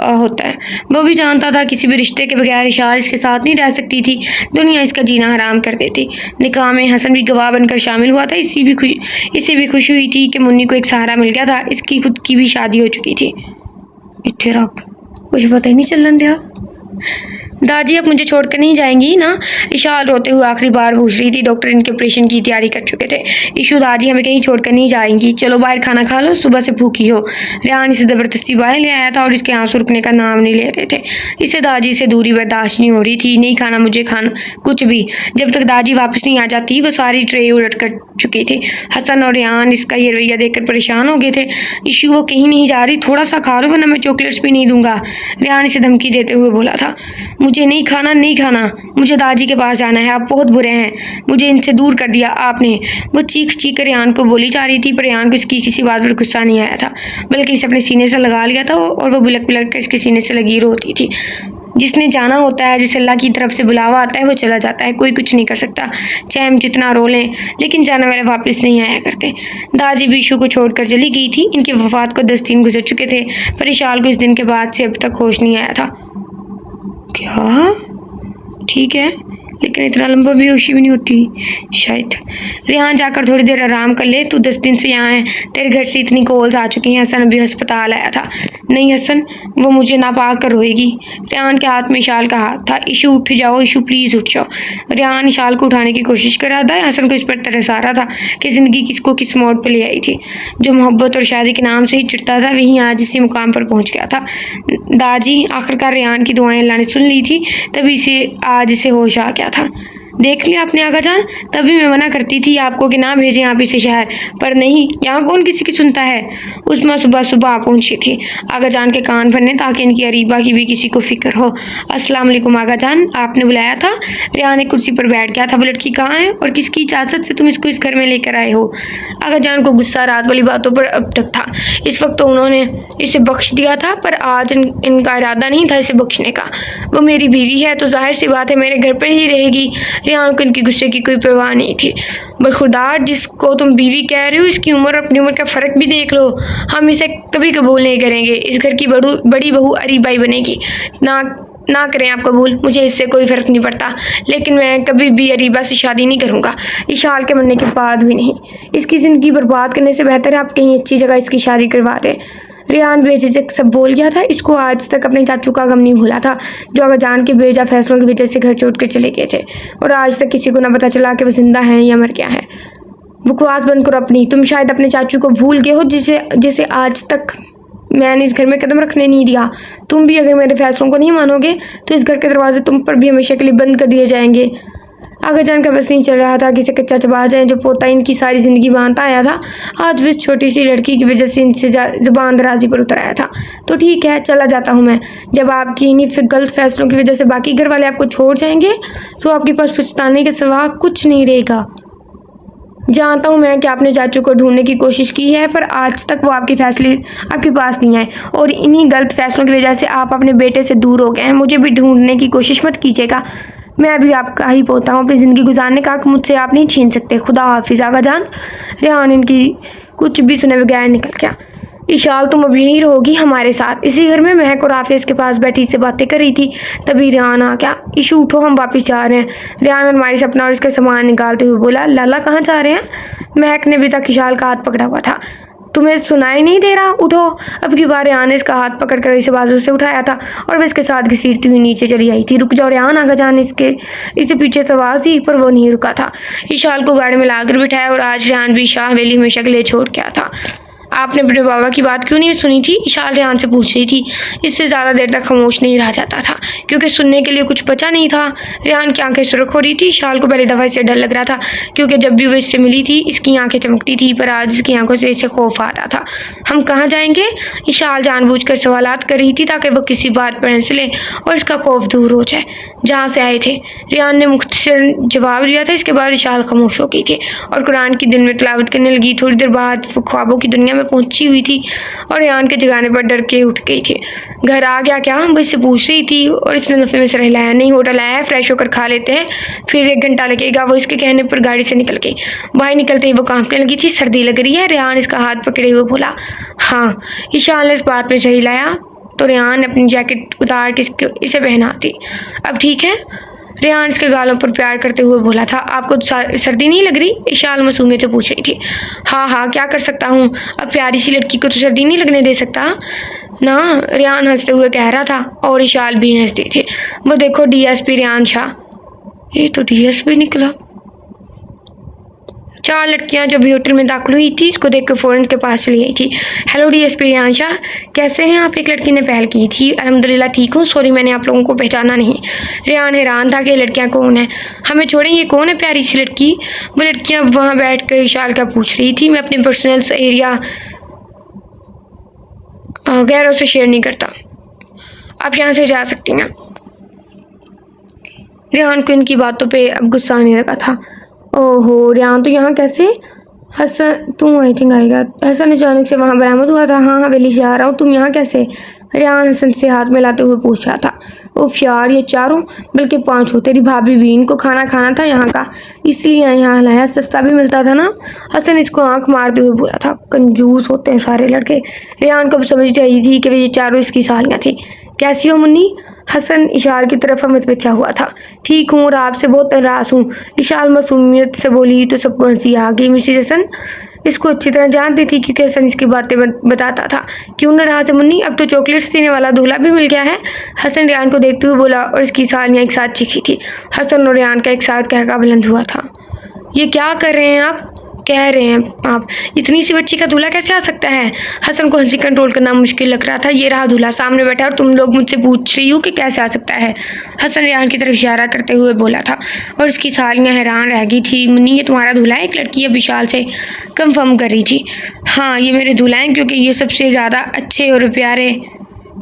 A: होता है। वो भी जानता था किसी भी रिश्ते के बगैर इशाल इसके साथ नहीं रह सकती थी। दुनिया इसका जीना हराम कर देती। निकाह में हसन भी गवाह बनकर शामिल हुआ था। इसे भी खुशी हुई थी कि मुन्नी को एक सहारा मिल गया था। इसकी खुद की भी शादी हो चुकी थी। इत्थे रख, कुछ पता ही नहीं चलन दिया। दादी अब मुझे छोड़कर नहीं जाएंगी ना? इशाल रोते हुए आखिरी बार पूछ रही थी। डॉक्टर इनके ऑपरेशन की तैयारी कर चुके थे। इशू दादी हमें कहीं छोड़कर नहीं जाएंगी, चलो बाहर खाना खा लो, सुबह से भूखी हो। रेहान इसे ज़बरदस्ती बाहर ले आया था और इसके आंसू रुकने का नाम नहीं ले रहे थे। इसे दादी से दूरी बर्दाश्त नहीं हो रही थी। नहीं खाना, मुझे खाना, कुछ भी। जब तक दादी वापस नहीं आ जाती वो सारी ट्रे उलट कर चुकी थी। हसन और रेहान इसका ये रवैया देखकर परेशान हो गए थे। इशू वो कहीं नहीं जा रही, थोड़ा सा खा लो वरना मैं चॉकलेट्स भी नहीं दूंगा। रेहान इसे धमकी देते हुए बोला था। मुझे नहीं खाना, मुझे दादी के पास जाना है, आप बहुत बुरे हैं, मुझे इनसे दूर कर दिया आपने। वो चीख कर रेहान को बोली जा रही थी, पर रेहान को इसकी किसी बात पर गुस्सा नहीं आया था, बल्कि इसे अपने सीने से लगा लिया था और वो बिलक कर इसके सीने से लगी रोती थी। जिसने जाना होता है, जिसे अल्लाह की तरफ से बुलावा आता है, वो चला जाता है, कोई कुछ नहीं कर सकता, चाहे हम जितना रो लें, लेकिन जाने वाले वापस नहीं आया करते। दादी भी इशू को छोड़कर चली गई थी। इनकी वफात को 10 दिन गुजर चुके थे, पर इशाल को इस दिन के बाद से अब तक होश नहीं आया था। क्या? ठीक है, लेकिन इतना लंबा बेहोशी भी नहीं होती शायद। रेहान जाकर थोड़ी देर आराम कर ले, तू 10 दिन से यहाँ है, तेरे घर से इतनी कॉल्स आ चुकी हैं। हसन अभी अस्पताल आया था। नहीं हसन, वो मुझे नापाक कर रोएगी। रेहान के हाथ में इशाल का हाथ था। इशू उठ जाओ, इशू प्लीज़ उठ जाओ। रेहान इशाल को उठाने की कोशिश कर रहा था। हसन को इस पर तरस आ रहा था कि ज़िंदगी किसको किस मोड़ पर ले आई थी। जो मोहब्बत और शादी के नाम से ही चिढ़ता था, वहीं आज इसी मुकाम पर पहुँच गया था। दादी आखिरकार रेहान की दुआएं अल्लाह ने सुन ली थी, तभी आज इसे होश आ गया था। देख लिया आपने आगा जान, तभी मैं मना करती थी आपको कि ना भेजें आप इसे शहर, पर नहीं, यहाँ कौन किसी की सुनता है। उस्मा सुबह पहुंची थी आगा जान के कान भरने, ताकि इनकी अरीबा की भी किसी को फिक्र हो। अस्सलाम वालेकुम आगा जान, आपने बुलाया था? रेहान एक कुर्सी पर बैठ गया था। वो लड़की कहाँ है और किसकी इजाज़त से तुम इसको इस घर में लेकर आए हो? आगा जान को गुस्सा रात वाली बातों पर अब तक था। इस वक्त तो उन्होंने इसे बख्श दिया था, पर आज इनका इरादा नहीं था इसे बख्शने का। वो मेरी बीवी है तो जाहिर सी बात है मेरे घर पर ही रहेगी। रेहान को इनकी गुस्से की कोई परवाह नहीं थी। बरखुरदार, जिसको तुम बीवी कह रहे हो, इसकी उम्र अपनी उम्र का फ़र्क भी देख लो। हम इसे कभी कबूल नहीं करेंगे। इस घर की बड़ी बहू अरीबाई बनेगी। ना करें आप कबूल, मुझे इससे कोई फ़र्क नहीं पड़ता, लेकिन मैं कभी भी अरीबा से शादी नहीं करूँगा, इशाल के मरने के बाद भी नहीं। इसकी ज़िंदगी बर्बाद करने से बेहतर है आप कहीं अच्छी जगह इसकी शादी करवा दें। रेहान बेझिझक सब बोल गया था। इसको आज तक अपने चाचू का गम नहीं भूला था, जो अगर जान के बेजा फैसलों की वजह से घर छोड़ कर चले गए थे, और आज तक किसी को ना पता चला कि वो जिंदा हैं या मर गया है। बकवास बंद करो अपनी। तुम शायद अपने चाचू को भूल गए हो, जिसे आज तक मैंने इस घर में कदम रखने नहीं दिया। तुम भी अगर मेरे फैसलों को नहीं मानोगे तो इस घर के दरवाजे तुम पर भी हमेशा के लिए बंद कर दिए जाएंगे। आगा जान का बस नहीं चल रहा था कि इसे कच्चा चबा जाए। जो पोता इनकी सारी ज़िंदगी बांधता आया था, आज भी इस छोटी सी लड़की की वजह से इनसे ज़ुबान दराजी पर उतर आया था। तो ठीक है, चला जाता हूँ मैं। जब आपकी इन्हीं गलत फैसलों की वजह से बाकी घर वाले आपको छोड़ जाएंगे तो आपके पास पछताने के सिवा कुछ नहीं रहेगा। जानता हूँ मैं कि आपने चाचू को ढूंढने की कोशिश की है, पर आज तक वो आपके फैसले आपके पास नहीं आए और इन्हीं गलत फैसलों की वजह से आप अपने बेटे से दूर हो गए हैं। मुझे भी ढूंढने की कोशिश मत कीजिएगा। मैं अभी आपका ही पोता हूँ। अपनी ज़िंदगी गुजारने का हक मुझसे आप नहीं छीन सकते। खुदा हाफिज़ आगा जान। रेहान इनकी कुछ भी सुने बगैर निकल गया। इशाल, तुम अब यहीं रहोगी हमारे साथ। इसी घर में महक और आफिया इसके पास बैठी से बातें कर रही थी, तभी रेहान आ गया। इशू उठो, हम वापस जा रहे हैं। रेहान अलमारी से अपना और इसका सामान निकालते हुए बोला, लाला कहाँ जा रहे हैं? महक ने अभी तक इशाल का हाथ पकड़ा हुआ था। तुम्हें सुनाई नहीं दे रहा? उठो। अब की बार रेहान ने इसका हाथ पकड़कर इसे बाजू से उठाया था और वह इसके साथ घसीटती हुई नीचे चली आई थी। रुक जाओ रेहान, आगा जान इसे पीछे से आवाज़ दी, पर वो नहीं रुका था। इशाल को गाड़ी में लाकर बिठाया और आज रेहान भी शाह हवेली हमेशा के लिए छोड़ गया था। आपने अपने बाबा की बात क्यों नहीं सुनी थी? इशाल रेहान से पूछ रही थी। इससे ज़्यादा देर तक खामोश नहीं रह जाता था क्योंकि सुनने के लिए कुछ बचा नहीं था। रेहान की आंखें सुर्ख हो रही थी। इशाल को पहली दफ़ा इससे डर लग रहा था क्योंकि जब भी वो इससे मिली थी इसकी आंखें चमकती थी, पर आज इसकी आंखों से इसे खौफ आ रहा था। हम कहाँ जाएंगे? इशाल जानबूझकर सवालात कर रही थी ताकि वो किसी बात पर हंस ले और इसका खौफ दूर हो जाए। जहाँ से आए थे, रेहान ने मुख्तसर जवाब दिया था। इसके बाद इशाल खामोश हो गई थी और कुरान की दिन में तिलावत करने लगी। थोड़ी देर बाद वो ख्वाबों की दुनिया में पहुंची हुई थी और रेहान के जगाने पर डर के उठ गई थी। घर आ गया क्या? वो इससे पूछ रही थी और इसने नफे में सर हिलाया। नहीं, होटल आया है, फ्रेश होकर खा लेते हैं, फिर 1 घंटा लगेगा। वो इसके कहने पर गाड़ी से निकल गई। बाहर निकलते ही वो कांपने लगी थी। सर्दी लग रही है? रेहान इसका हाथ पकड़े हुए बोला। हाँ। इशाल ने इस बात में सही हिलाया तो रेहान ने अपनी जैकेट उतार के इसे पहनाती। अब ठीक है? रेहान इसके गालों पर प्यार करते हुए बोला था। आपको सर्दी नहीं लग रही? इशाल मासूमियत से पूछ रही थी। हाँ हाँ, क्या कर सकता हूँ, अब प्यारी सी लड़की को तो सर्दी नहीं लगने दे सकता ना, रेहान हंसते हुए कह रहा था और इशाल भी हंसती थी। वो देखो, डीएसपी रेहान शाह। ये तो डीएसपी निकला। 4 लड़कियां जो भी होटल में दाखिल हुई थी इसको देखकर फ़ौरन के पास चली आई थी। हेलो डीएसपी रेहान शाह, कैसे हैं आप? एक लड़की ने पहल की थी। अल्हम्दुलिल्लाह ठीक हूँ, सॉरी मैंने आप लोगों को पहचाना नहीं। रेहान हैरान था कि लड़कियां कौन हैं। हमें छोड़ें, ये कौन है प्यारी सी लड़की? वो लड़कियां वहाँ बैठ कर इशाल का पूछ रही थी। मैं अपने पर्सनल एरिया गैरों से शेयर नहीं करता, आप यहाँ से जा सकती हैं। रेहान को इनकी बातों पे अब गुस्सा आने लगा था। ओहो, रेहान तो यहाँ कैसे? हसन, तू आई थिंक आएगा। हसन अचानक से वहाँ बरामद हुआ था। हाँ, हवेली से आ रहा हूँ। तुम यहाँ कैसे? रेहान हसन से हाथ मिलाते हुए पूछ रहा था। उफ यार, ये 4 बल्कि 5 हो। तेरी भाभी भी, इनको खाना खाना था यहाँ का, इसलिए यहाँ लाया। सस्ता भी मिलता था ना। हसन इसको आंख मारते हुए बोला था। कंजूस होते हैं सारे लड़के। रेहान को समझ आई थी कि ये 4 इसकी सालियाँ थी। कैसी हो मुन्नी? हसन इशाल की तरफ हमें पीछा हुआ था। ठीक हूँ और आपसे बहुत नाराज़ हूँ। इशाल मासूमियत से बोली तो सबको हंसी आ गई। मिसेस हसन इसको अच्छी तरह जानती थी क्योंकि हसन इसकी बातें बताता था। क्यों नाराज़ है मुन्नी? अब तो चॉकलेट्स देने वाला दूल्हा भी मिल गया है। हसन रेहान को देखते हुए बोला और इसकी सालियाँ एक साथ चीखी थी। हसन और रेहान का एक साथ कहका बुलंद हुआ था। ये क्या कर रहे हैं आप? कह रहे हैं आप, इतनी सी बच्ची का दूल्हा कैसे आ सकता है? हसन को हंसी कंट्रोल करना मुश्किल लग रहा था। ये रहा दूल्हा सामने बैठा और तुम लोग मुझसे पूछ रही हो कि कैसे आ सकता है। हसन रेहान की तरफ इशारा करते हुए बोला था और इसकी सालियाँ हैरान रह गई थी। मुन्नी, ये तुम्हारा दूल्हा है? एक लड़की अब विशाल से कंफर्म कर रही थी। हाँ, ये मेरे दूल्हा हैं क्योंकि ये सबसे ज़्यादा अच्छे और प्यारे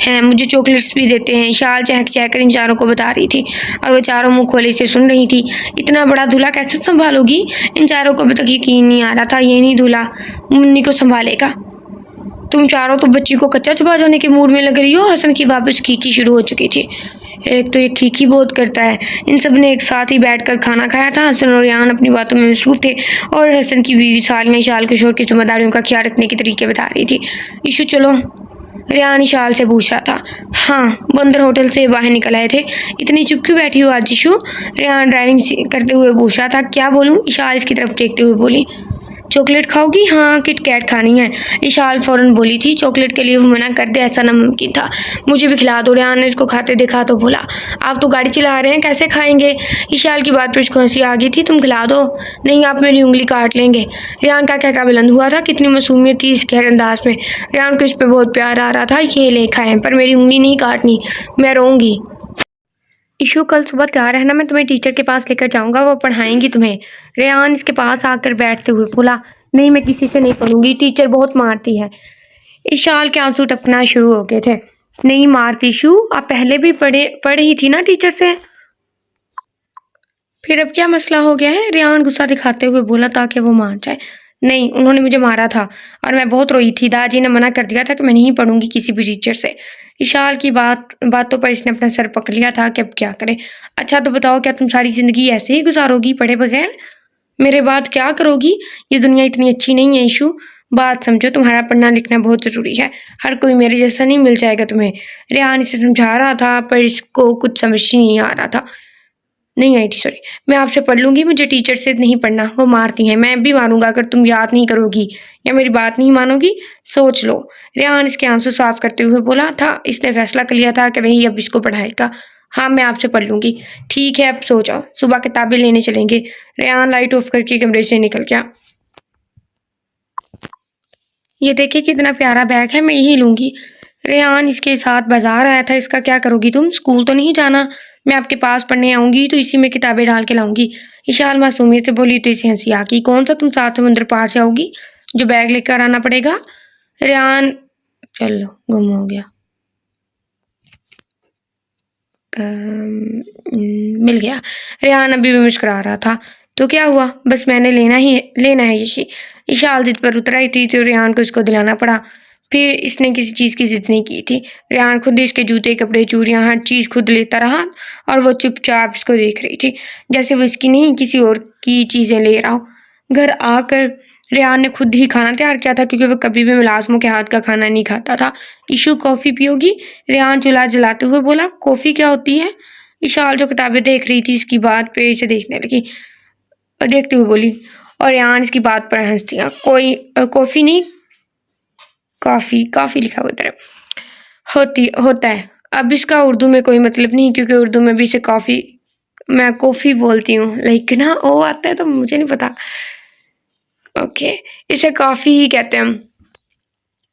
A: हैं, मुझे चॉकलेट्स भी देते हैं। इशाल चहक कर इन 4 को बता रही थी और वो 4 मुँह खोले से सुन रही थी। इतना बड़ा दूल्हा कैसे संभालोगी? इन 4 को अभी तक यकीन नहीं आ रहा था ये नहीं दूल्हा मुन्नी को संभालेगा। तुम 4 तो बच्ची को कच्चा चबा जाने के मूड में लग रही हो। हसन की वापस खीखी शुरू हो चुकी थी। एक तो ये खीखी बहुत करता है। इन सब ने एक साथ ही बैठकर खाना खाया था। हसन और रेहान अपनी बातों में मसरूफ थे और हसन की बीवी सालियाँ इशाल किशोर की जिम्मेदारियों का ख्याल रखने के तरीके बता रही थी। इशू चलो, रेहान इशाल से पूछ रहा था। हाँ, वो अंदर होटल से बाहर निकल आए थे। इतनी चुप क्यों बैठी हो आज इशू? रेहान ड्राइविंग करते हुए पूछ रहा था। क्या बोलूँ? इशाल इसकी तरफ देखते हुए बोली। चॉकलेट खाओगी? हाँ, किट कैट खानी है। इशाल फ़ौरन बोली थी। चॉकलेट के लिए वो मना कर दे ऐसा नामुमकिन था। मुझे भी खिला दो। रेहान ने इसको खाते देखा तो बोला। आप तो गाड़ी चला रहे हैं, कैसे खाएंगे? इशाल की बात पर उसको हंसी आ गई थी। तुम खिला दो। नहीं, आप मेरी उंगली काट लेंगे। रेहान का कहका बुलंद हुआ था। कितनी मासूमियत थी इसके हर अंदाज में। रेहान को इस पर बहुत प्यार आ रहा था। ये ले खाएं, पर मेरी उंगली नहीं काटनी, मैं रोऊंगी। ईशु कल सुबह तैयार रहना, मैं तुम्हें टीचर के पास लेकर जाऊंगा, वो पढ़ाएंगी तुम्हें। रेहान इसके पास आकर बैठते हुए बोला, नहीं मैं किसी से नहीं पढ़ूंगी, टीचर बहुत मारती है। इशाल के आंसू टपकना शुरू हो गए थे। नहीं मारती ईशु, आप पहले भी पढ़ ही थी ना टीचर से, फिर अब क्या मसला हो गया है? रेहान गुस्सा दिखाते हुए बोला ताकि वो मान जाए। नहीं, उन्होंने मुझे मारा था और मैं बहुत रोई थी। दादाजी ने मना कर दिया था कि मैं नहीं पढ़ूंगी किसी भी टीचर से। इशाल की बातों पर इसने अपना सर पकड़ लिया था कि अब क्या करे। अच्छा तो बताओ, क्या तुम सारी जिंदगी ऐसे ही गुजारोगी पढ़े बगैर? मेरे बाद क्या करोगी? ये दुनिया इतनी अच्छी नहीं है ईशु, बात समझो, तुम्हारा पढ़ना लिखना बहुत जरूरी है। हर कोई मेरे जैसा नहीं मिल जाएगा तुम्हें। रेहान इसे समझा रहा था पर इसको कुछ समझ ही नहीं आ रहा था। नहीं आई थी, सॉरी। मैं आपसे पढ़ लूंगी, मुझे टीचर से नहीं पढ़ना, वो मारती हैं। मैं भी मारूंगा अगर तुम याद नहीं करोगी या मेरी बात नहीं मानोगी। सोच लो। रेहान इसके आंसू साफ करते हुए बोला था। इसने फैसला कर लिया था कि वही अब इसको पढ़ाएगा। हाँ मैं आपसे पढ़ लूंगी। ठीक है अब सो जाओ, सुबह किताबें लेने चलेंगे। रेहान लाइट ऑफ करके कमरे से निकल गया। ये देखिए कितना प्यारा बैग है, मैं यही लूंगी। रेहान इसके साथ बाजार आया था, इसका क्या करोगी तुम? स्कूल तो नहीं जाना? मैं आपके पास पढ़ने आऊंगी तो इसी में किताबें डाल के लाऊंगी। इशाल मासूमियत से बोली तो इसे हंसी आ गई। कौन सा तुम 7 समुंदर पार से आओगी जो बैग लेकर आना पड़ेगा? रेहान चलो गुम हो गया। मिल गया। रेहान अभी भी मुस्कुरा रहा था। तो क्या हुआ, बस मैंने लेना है ये। इशाल जिद पर उतर आई थी तो रेहान को इसको दिलाना पड़ा। फिर इसने किसी चीज़ की जिद नहीं की थी। रेहान खुद ही इसके जूते कपड़े चूड़ियाँ हर चीज़ खुद लेता रहा और वो चुपचाप इसको देख रही थी जैसे वो इसकी नहीं किसी और की चीज़ें ले रहा हो। घर आकर रेहान ने खुद ही खाना तैयार किया था क्योंकि वो कभी भी मुलाजमों के हाथ का खाना नहीं खाता था। Issue coffee पियोगी? रेहान चूल्हा जलाते हुए बोला। कॉफ़ी क्या होती है? इशाल जो किताबें देख रही थी इसकी बात पे इसे देखने लगी और देखते हुए बोली। और रेहान इसकी बात पर हंस दिया। कोई कॉफ़ी नहीं, काफ़ी काफ़ी लिखा हुआ इधर होता है। अब इसका उर्दू में कोई मतलब नहीं क्योंकि उर्दू में भी इसे काफ़ी मैं कॉफ़ी बोलती हूँ, लेकिन ना ओ आता है तो मुझे नहीं पता। ओके, इसे कॉफ़ी ही कहते हैं हम।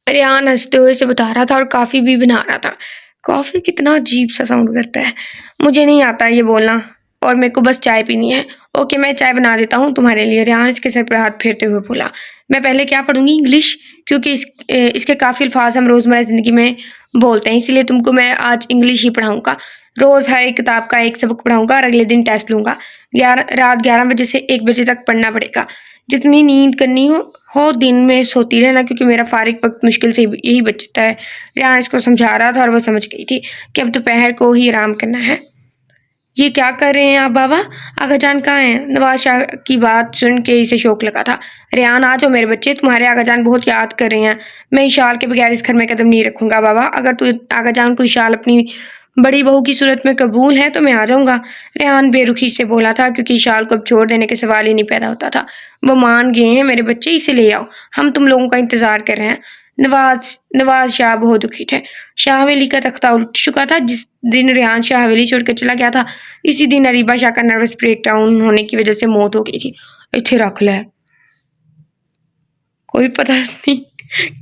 A: रेहान हंसते हुए इसे बता रहा था और कॉफ़ी भी बना रहा था। कॉफ़ी कितना अजीब सा साउंड करता है। मुझे नहीं आता ये बोलना और मेरे को बस चाय पीनी है। ओके मैं चाय बना देता हूँ तुम्हारे लिए। रेहान इसके सर पर हाथ फेरते हुए बोला। मैं पहले क्या पढ़ूंगी? इंग्लिश, क्योंकि इसके काफ़ी अल्फाज हम रोज़मर्रा ज़िंदगी में बोलते हैं, इसलिए तुमको मैं आज इंग्लिश ही पढ़ाऊंगा। रोज़ हर एक किताब का एक सबक पढ़ाऊंगा और अगले दिन टेस्ट लूंगा। रात 11 बजे से 1 बजे तक पढ़ना पड़ेगा। जितनी नींद करनी हो दिन में सोती रहना क्योंकि मेरा फारिग वक्त मुश्किल से यही बचता है। रेहान इसको समझा रहा था और वो समझ गई थी कि अब दोपहर को ही आराम करना है। ये क्या कर रहे हैं आप बाबा? आगा जान कहाँ हैं? नवाज शाह की बात सुन के इसे शौक लगा था। रेहान आ जाओ मेरे बच्चे, तुम्हारे आगा जान बहुत याद कर रहे हैं। मैं इशाल के बगैर इस घर में कदम नहीं रखूंगा बाबा। अगर तू आगा जान को इशाल अपनी बड़ी बहू की सूरत में कबूल है तो मैं आ जाऊंगा। रेहान बेरुखी से बोला था क्योंकि इशाल को अब छोड़ देने के सवाल ही नहीं पैदा होता था। वो मान गए हैं मेरे बच्चे, इसे ले आओ, हम तुम लोगों का इंतजार कर रहे हैं। नवाज शाह बहुत दुखी थे। शाह हवेली का तख्ता उठ चुका था। जिस दिन रेहान शाह हवेली छोड़कर चला गया था इसी दिन अरीबा शाह का नर्वस ब्रेकडाउन होने की वजह से मौत हो गई थी। इथे रख ले, कोई पता नहीं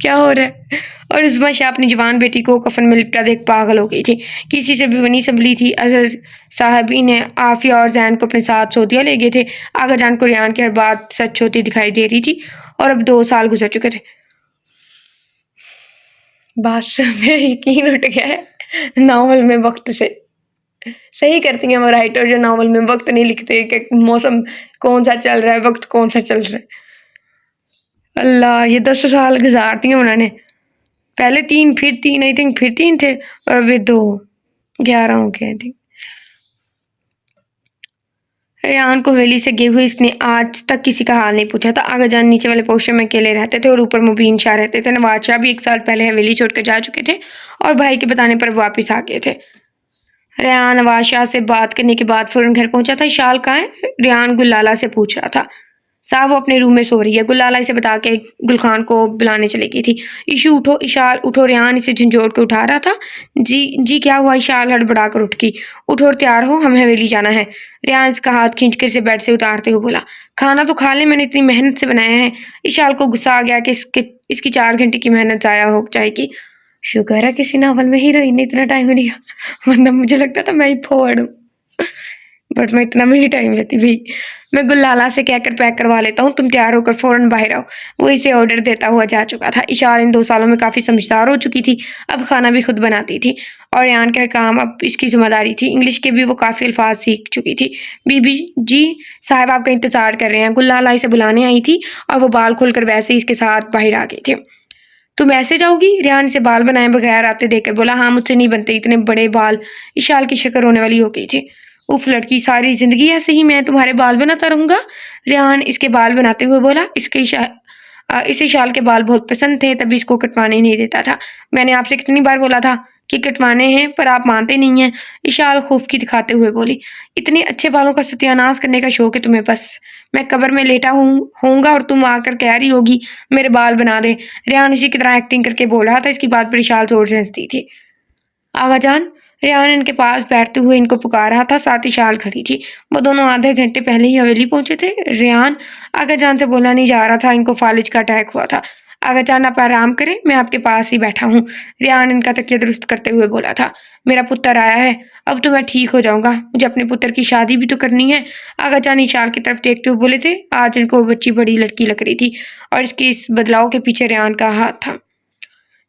A: क्या हो रहा है। और उस्मा शाह अपनी जवान बेटी को कफन में लिपटा देख पागल हो गई थी। किसी से भी बनी संभली थी। अजहर साहबी ने आफिया और जैन को अपने साथ सऊदीया ले गए थे। आगा जान को रेहान की हर बात सच होती दिखाई दे रही थी और अब 2 साल गुजर चुके थे। बात से मेरा यकीन उठ गया है नावल में वक्त से। सही करती हैं वो राइटर जो नावल में वक्त नहीं लिखते कि मौसम कौन सा चल रहा है, वक्त कौन सा चल रहा है। अल्लाह, ये 10 साल गुजारती हैं उन्होंने। पहले 3 फिर 3 आई थिंक, फिर 3 थे और फिर 2, 11 हो गए आई थिंक। रेहान को हवेली से गए हुए इसने आज तक किसी का हाल नहीं पूछा था। आगा जान नीचे वाले पोर्शन में अकेले रहते थे और ऊपर मुबीन शाह रहते थे। नवाज शाह भी 1 साल पहले हवेली छोड़कर जा चुके थे और भाई के बताने पर वापस आ गए थे। रेहान नवाज शाह से बात करने के बाद फौरन घर पहुंचा था। इशाल कहाँ है? रेहान गुलाला से पूछ रहा था। साहब वो अपने रूम में सो रही है। गुलाला इसे बता के गुलखान को बुलाने चली गई थी। इशू उठो, इशाल उठो। रेहान इसे झंझोड़ के उठा रहा था। जी क्या हुआ? इशाल हड़बड़ा कर उठ गई। उठो और तैयार हो, हमें हवेली जाना है। रेहान इसका हाथ खींचकर इसे बेड से उतारते हुए बोला। खाना तो खा ले, मैंने इतनी मेहनत से बनाया है। इशाल को गुस्सा आ गया कि इसकी 4 घंटे की मेहनत जाया हो जाएगी। शुक्र है किसी नावल में हीरोइन ने इतना टाइम लिया, वरना मुझे लगता था मैं ही फोड़ हूँ। बट मैं इतना भी नहीं टाइम लेती भाई। मैं गुल्लाला से कहकर पैक करवा लेता हूँ, तुम तैयार होकर फ़ौरन बाहर आओ। वो इसे ऑर्डर देता हुआ जा चुका था। इशार इन 2 सालों में काफ़ी समझदार हो चुकी थी, अब खाना भी खुद बनाती थी और रेहान का काम अब इसकी ज़िम्मेदारी थी। इंग्लिश के भी वो काफ़ी अल्फाज सीख चुकी थी। बीबी जी साहब आपका इंतज़ार कर रहे हैं। गुल्लाला इसे बुलाने आई थी और वो बाल खोलकर वैसे ही इसके साथ बाहर आ गए थे। तुम ऐसे जाओगी? रेहान इसे बाल बनाए बगैर आते देखकर बोला। हाँ, मुझसे नहीं बनते इतने बड़े बाल। इशाल की शक्ल होने वाली हो गई थी। उफ लड़की, सारी जिंदगी ऐसे ही मैं तुम्हारे बाल बनाता रहूंगा? रेहान इसके बाल बनाते हुए बोला। इसे शाल के बाल बहुत पसंद थे, तभी इसको कटवाने ही नहीं देता था। मैंने आपसे कितनी बार बोला था कि कटवाने हैं, पर आप मानते नहीं हैं। इशाल खूफकी दिखाते हुए बोली। इतने अच्छे बालों का सत्यानाश करने का शौक है तुम्हें? बस मैं कब्र में लेटा होऊंगा और तुम आकर कह रही होगी मेरे बाल बना दे। रेहान इसी की तरह एक्टिंग करके बोल रहा था। इसकी बात पर इशाल जोर से हंसती थी। आगा जान, रेहान इनके पास बैठते हुए इनको पुकार रहा था, साथ ही शाल खड़ी थी। वो दोनों आधे घंटे पहले ही हवेली पहुंचे थे। रेहान आगा जान से बोला नहीं जा रहा था, इनको फालिज का अटैक हुआ था। आगा जान आप आराम करें, मैं आपके पास ही बैठा हूँ। रेहान इनका तकिया दुरुस्त करते हुए बोला था। मेरा पुत्र आया है, अब तो मैं ठीक हो जाऊंगा। मुझे अपने पुत्र की शादी भी तो करनी है। आगा जान इशाल की तरफ देखते हुए बोले थे। आज इनको बच्ची बड़ी लड़की लग रही थी और इसके इस बदलाव के पीछे रेहान का हाथ था।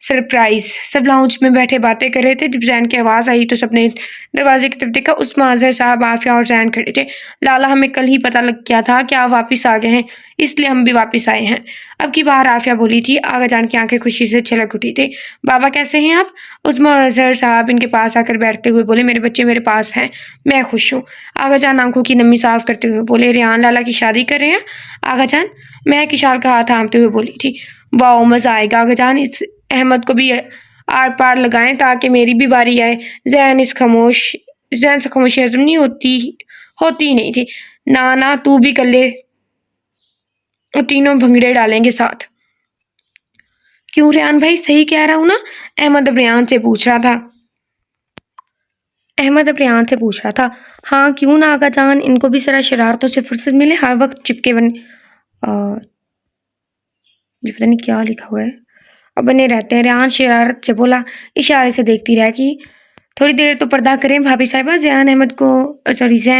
A: सरप्राइज। सब लाउंज में बैठे बातें कर रहे थे। जब जैन की आवाज आई तो सबने दरवाजे की तरफ देखा। उस्मान अजहर साहब, आफिया और जैन खड़े थे। लाला, हमें कल ही पता लग गया था कि आप वापस आ गए हैं, इसलिए हम भी वापस आए हैं। अब की बार आफिया बोली थी। आगा जान की आंखें खुशी से छलक उठी थी। बाबा कैसे हैं आप? उस्मान अजहर साहब इनके पास आकर बैठते हुए बोले। मेरे बच्चे मेरे पास हैं, मैं खुश हूँ। आगा जान आंखों की नमी साफ करते हुए बोले। रेहान लाला की शादी कर रहे हैं? आगा जान मैं किशाल का हाथ थामते हुए बोली थी। वाह, मजा आएगा। आगा जान इस अहमद को भी आर पार लगाएं ताकि मेरी भी बारी आए। जैन से खामोशी हजम नहीं होती ही नहीं थी। ना ना, तू भी कर ले, तीनों भंगड़े डालेंगे साथ। क्यों रेहान भाई, सही कह रहा हूं ना? अहमद अब रेहान से पूछ रहा था। हाँ क्यों ना आगा जान, इनको भी जरा शरारतों से फुर्सत मिले। हर वक्त चिपके ये पता नहीं क्या लिखा हुआ है, अब बने रहते हैं। रेहान शरारत से बोला। इशारे से देखती रह कि थोड़ी देर तो पर्दा करें भाभी साहिबा। जैन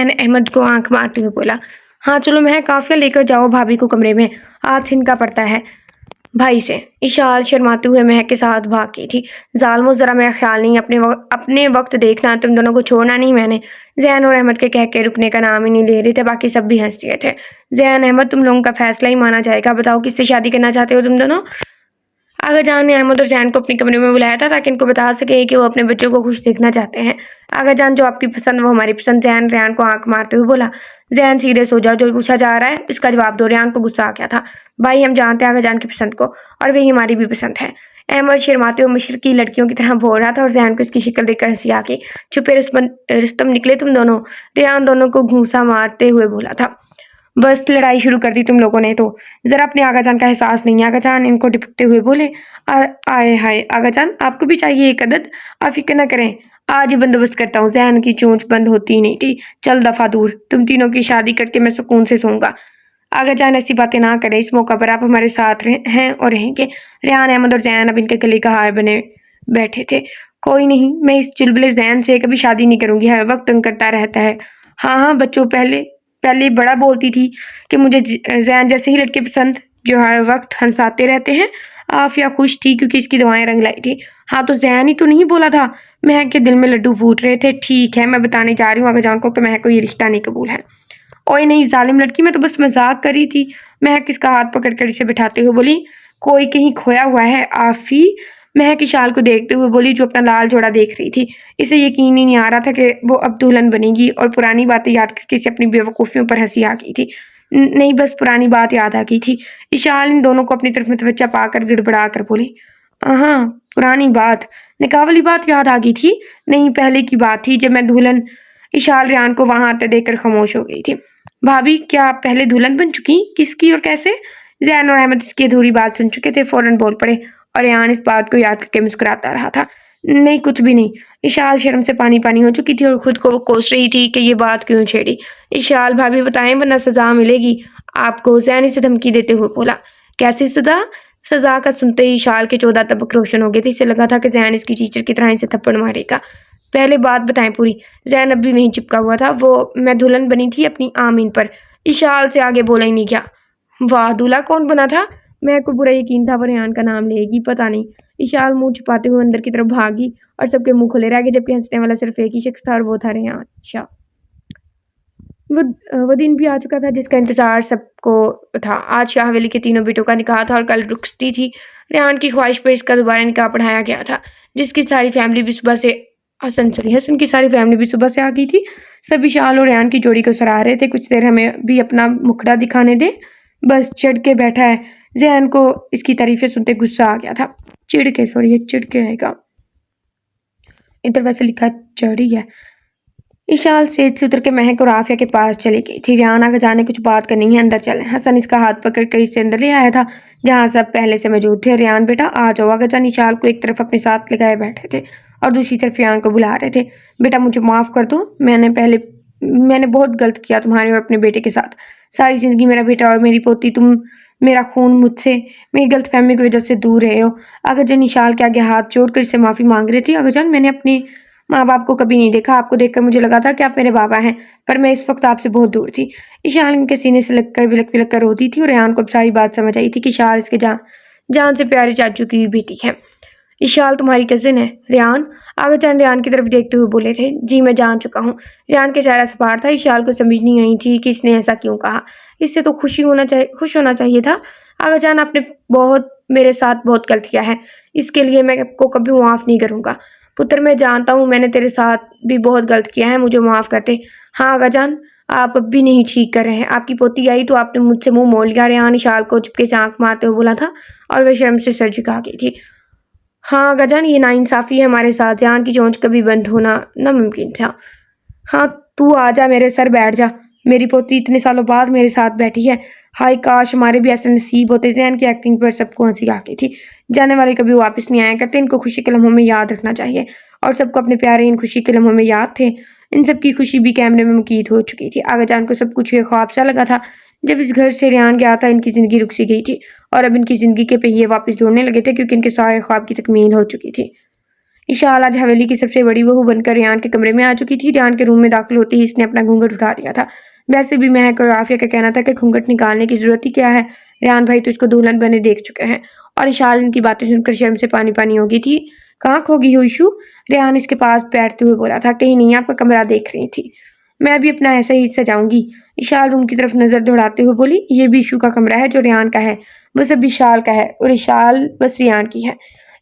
A: अहमद को आंख मारते हुए बोला। हाँ चलो, मैं काफिया लेकर जाओ भाभी को कमरे में, आज इनका पड़ता है भाई से। इशाल शर्माते हुए महक के साथ भाग गई थी। जालमो, जरा मेरा ख्याल नहीं, अपने वक्त देखना, तुम दोनों को छोड़ना नहीं मैंने। जैन और अहमद के कह के रुकने का नाम ही नहीं ले रहे थे। बाकी सब भी हंस रहे थे। जैन, अहमद, तुम लोगों का फैसला ही माना जाएगा। बताओ किससे शादी करना चाहते हो तुम दोनों? आगा जान ने अहमद और जैन को अपने कमरे में बुलाया था ताकि इनको बता सके कि वो अपने बच्चों को खुश देखना चाहते हैं। आगा जान, जो आपकी पसंद वो हमारी पसंद। जैन रेहान को आंख मारते हुए बोला। जैन सीरियस हो जाओ, जो पूछा जा रहा है इसका जवाब दो। रेहान को गुस्सा आ गया था। भाई हम जानते हैं आगा जान की पसंद को, और वही हमारी भी पसंद है। अहमद शर्माते हुए मशरकी लड़कियों की तरह बोल रहा था और जैन को इसकी शक्ल देखकर हंसी आ गई। छुपे रुस्तम निकले तुम दोनों, रेहान दोनों को घूंसा मारते हुए बोला था। बस लड़ाई शुरू कर दी तुम लोगों ने तो। जरा अपने आगा जान का एहसास नहीं है। आगा जान इनको डिपकते हुए बोले। आए हाय आगा जान, आपको भी चाहिए एक अदद? आप फिक्र न करें, आज ही बंदोबस्त करता हूँ। जैन की चोंच बंद होती ही नहीं थी। चल दफा दूर, तुम तीनों की शादी करके मैं सुकून से सोऊंगा। आगा जान ऐसी बातें ना करें, इस मौका पर आप हमारे साथ हैं और रहेंगे। रेहान, अहमद और जैन अब इनके गले का हार बने बैठे थे। कोई नहीं, मैं इस चुलबुले जैन से कभी शादी नहीं करूंगी, हर वक्त तंग करता रहता है। हाँ हाँ बच्चों, पहले पहले बड़ा बोलती थी कि मुझे जैन जैसे ही लड़के पसंद जो हर वक्त हंसाते रहते हैं। आफिया खुश थी क्योंकि इसकी दवाएं रंग लाई थी। हाँ तो जैन ही तो नहीं बोला था? महक के दिल में लड्डू फूट रहे थे। ठीक है, मैं बताने जा रही हूँ अगर जान को कि महक को ये रिश्ता नहीं कबूल है। ओए नहीं जालिम लड़की, मैं तो बस मजाक कर रही थी। महक इसका हाथ पकड़कर इसे बिठाते हुए बोली। कोई कहीं खोया हुआ है आफी? महक इशाल को देखते हुए बोली, जो अपना लाल जोड़ा देख रही थी। इसे यकीन ही नहीं आ रहा था कि वो अब दुल्हन बनेगी, और पुरानी बातें याद करके इसे अपनी बेवकूफ़ियों पर हंसी आ गई थी। नहीं, बस पुरानी बात याद आ गई थी। इशाल इन दोनों को अपनी तरफ मुतवज्जा पाकर गिड़बड़ा कर बोली। हाँ, पुरानी बात? निकाह वाली बात याद आ गई थी? नहीं, पहले की बात थी, जब मैं दुल्हन। इशाल रेहान को वहां आते देखकर खामोश हो गई थी। भाभी, क्या आप पहले दुल्हन बन चुकी? किसकी और कैसे? जैन और अहमद इसकी अधूरी बात सुन चुके थे, फौरन बोल पड़े, और रेहान इस बात को याद करके मुस्कुराता रहा था। नहीं, कुछ भी नहीं। इशाल शर्म से पानी पानी हो चुकी थी और खुद को वो कोस रही थी कि ये बात क्यों छेड़ी। इशाल, भाभी बताएं वरना सजा मिलेगी आपको। जैन इसे धमकी देते हुए बोला। कैसी सजा? सजा का सुनते ही इशाल के 14 तबक रोशन हो गए थे। इसे लगा था कि जैन इसकी टीचर की तरह इसे थप्पड़ मारेगा। पहले बात बताएं पूरी। जैन अब भी वहीं चिपका हुआ था। वो मैं दुल्हन बनी थी अपनी आमीन पर। इशाल से आगे बोला ही नहीं क्या। वाह, दूल्हा कौन बना था? मैं को पूरा यकीन था वो रेहान का नाम लेगी, पता नहीं। इशाल मुंह छुपाते हुए अंदर की तरफ भागी और सबके मुंह खुले रह गए, जबकि हंसने वाला सिर्फ एक ही शख्स था और वो था रेहान। अच्छा, वो दिन भी आ चुका था जिसका इंतजार सबको था। आज शाह हवेली के तीनों बेटों का निकाह था और कल रुखसती थी। रेहान की ख्वाहिश पर इसका दोबारा निकाह पढ़ाया गया था, जिसकी सारी फैमिली भी सुबह से हसन की सारी फैमिली भी सुबह से आ गई थी। सभी शाल और रेहान की जोड़ी को सराह रहे थे। कुछ देर हमें भी अपना मुखड़ा दिखाने दे, बस चढ़ के बैठा है। जैन को इसकी तारीफें सुनते गुस्सा आ गया था। चिढ़ के आएगा। इधर वैसे लिखा चढ़ी है। इशाल स्टेज से उतर के महक और आफिया के पास चली गई थी। रेहान आगे जाने कुछ बात करनी है, अंदर चले। हसन इसका हाथ पकड़ कर इसे अंदर ले आया था, जहाँ सब पहले से मौजूद थे। रेहान बेटा आ जाओ। आगे जान इशाल को एक तरफ अपने साथ लगाए बैठे थे और दूसरी तरफ रेहान को बुला रहे थे। बेटा मुझे माफ कर दो, मैंने बहुत गलत किया तुम्हारे और अपने बेटे के साथ। सारी जिंदगी मेरा बेटा और मेरी पोती, तुम मेरा खून मुझसे मेरी गलतफहमी की वजह से दूर रहे हो। अगरजान इशाल के आगे हाथ जोड़कर इससे माफी मांग रही थी। अगरजान, मैंने अपने माँ बाप को कभी नहीं देखा। आपको देखकर मुझे लगा था कि आप मेरे बाबा हैं, पर मैं इस वक्त आपसे बहुत दूर थी। इशाल इनके सीने से लगकर बिलक बिलक कर रोती थी और रेहान को अब सारी बात समझ आई थी कि इशाल इसके जान से प्यारे चाचू की बेटी है। इशाल तुम्हारी कजिन है। रेहान आगजान रेहान की तरफ देखते हुए बोले थे। जी मैं जान चुका हूँ। रेहान के चेहरा सपाट था। इशाल को समझ नहीं आई थी कि इसने ऐसा क्यों कहा। इससे तो खुश होना चाहिए था। आगजान, आपने मेरे साथ बहुत गलत किया है, इसके लिए मैं आपको कभी माफ नहीं करूंगा। पुत्र, मैं जानता हूँ मैंने तेरे साथ भी बहुत गलत किया है, मुझे माफ कर दे। हाँ आगाजान, आप अब भी नहीं ठीक कर रहे हैं। आपकी पोती आई तो आपने मुझसे मुंह मोड़ लिया। रेहान इशाल को चुपके से आंख मारते हुए बोला था और वह शर्म से सर झुका गई थी। हाँ गजान, ये नाइंसाफी है हमारे साथ। जान की चोंच कभी बंद होना नामुमकिन था। हाँ, तू आ जा, मेरे सर बैठ जा। मेरी पोती इतने सालों बाद मेरे साथ बैठी है। हाय काश हमारे भी ऐसे नसीब होते। जैन की एक्टिंग पर सबको हंसी आ गई थी। जाने वाले कभी वापस नहीं आया करते, इनको खुशी के लम्हों में याद रखना चाहिए। और सबको अपने प्यारे इन खुशी के लम्हों में याद थे। इन सब की खुशी भी कैमरे में मुकीद हो चुकी थी। आगाजान को सब कुछ ये ख्वाब सा लगा था। जब इस घर से रेहान गया था, इनकी जिंदगी रुक सी गई थी और अब इनकी जिंदगी के पहिए वापस दौड़ने लगे थे, क्योंकि इनके सारे ख्वाब की तकमील हो चुकी थी। इशाल आज हवेली की सबसे बड़ी बहू बनकर रेहान के कमरे में आ चुकी थी। रेहान के रूम में दाखिल होते ही इसने अपना घूंघट उठा दिया था। वैसे भी महक और आफिया का कहना था कि घूंघट निकालने की जरूरत ही क्या है, रेहान भाई तो इसको दुल्हन बने देख चुके हैं। और इशाल इनकी बातें सुनकर शर्म से पानी पानी हो गई थी। कहाँ खो गई हो इशू? रेहान इसके पास बैठते हुए बोला था। कहीं नहीं, आपका कमरा देख रही थी। मैं भी अपना ऐसा ही सजाऊंगी। इशाल रूम की तरफ नजर दौड़ाते हुए बोली। ये भी इशू का कमरा है जो रेहान का है, वो सब इशाल का है और इशाल बस रेहान की है।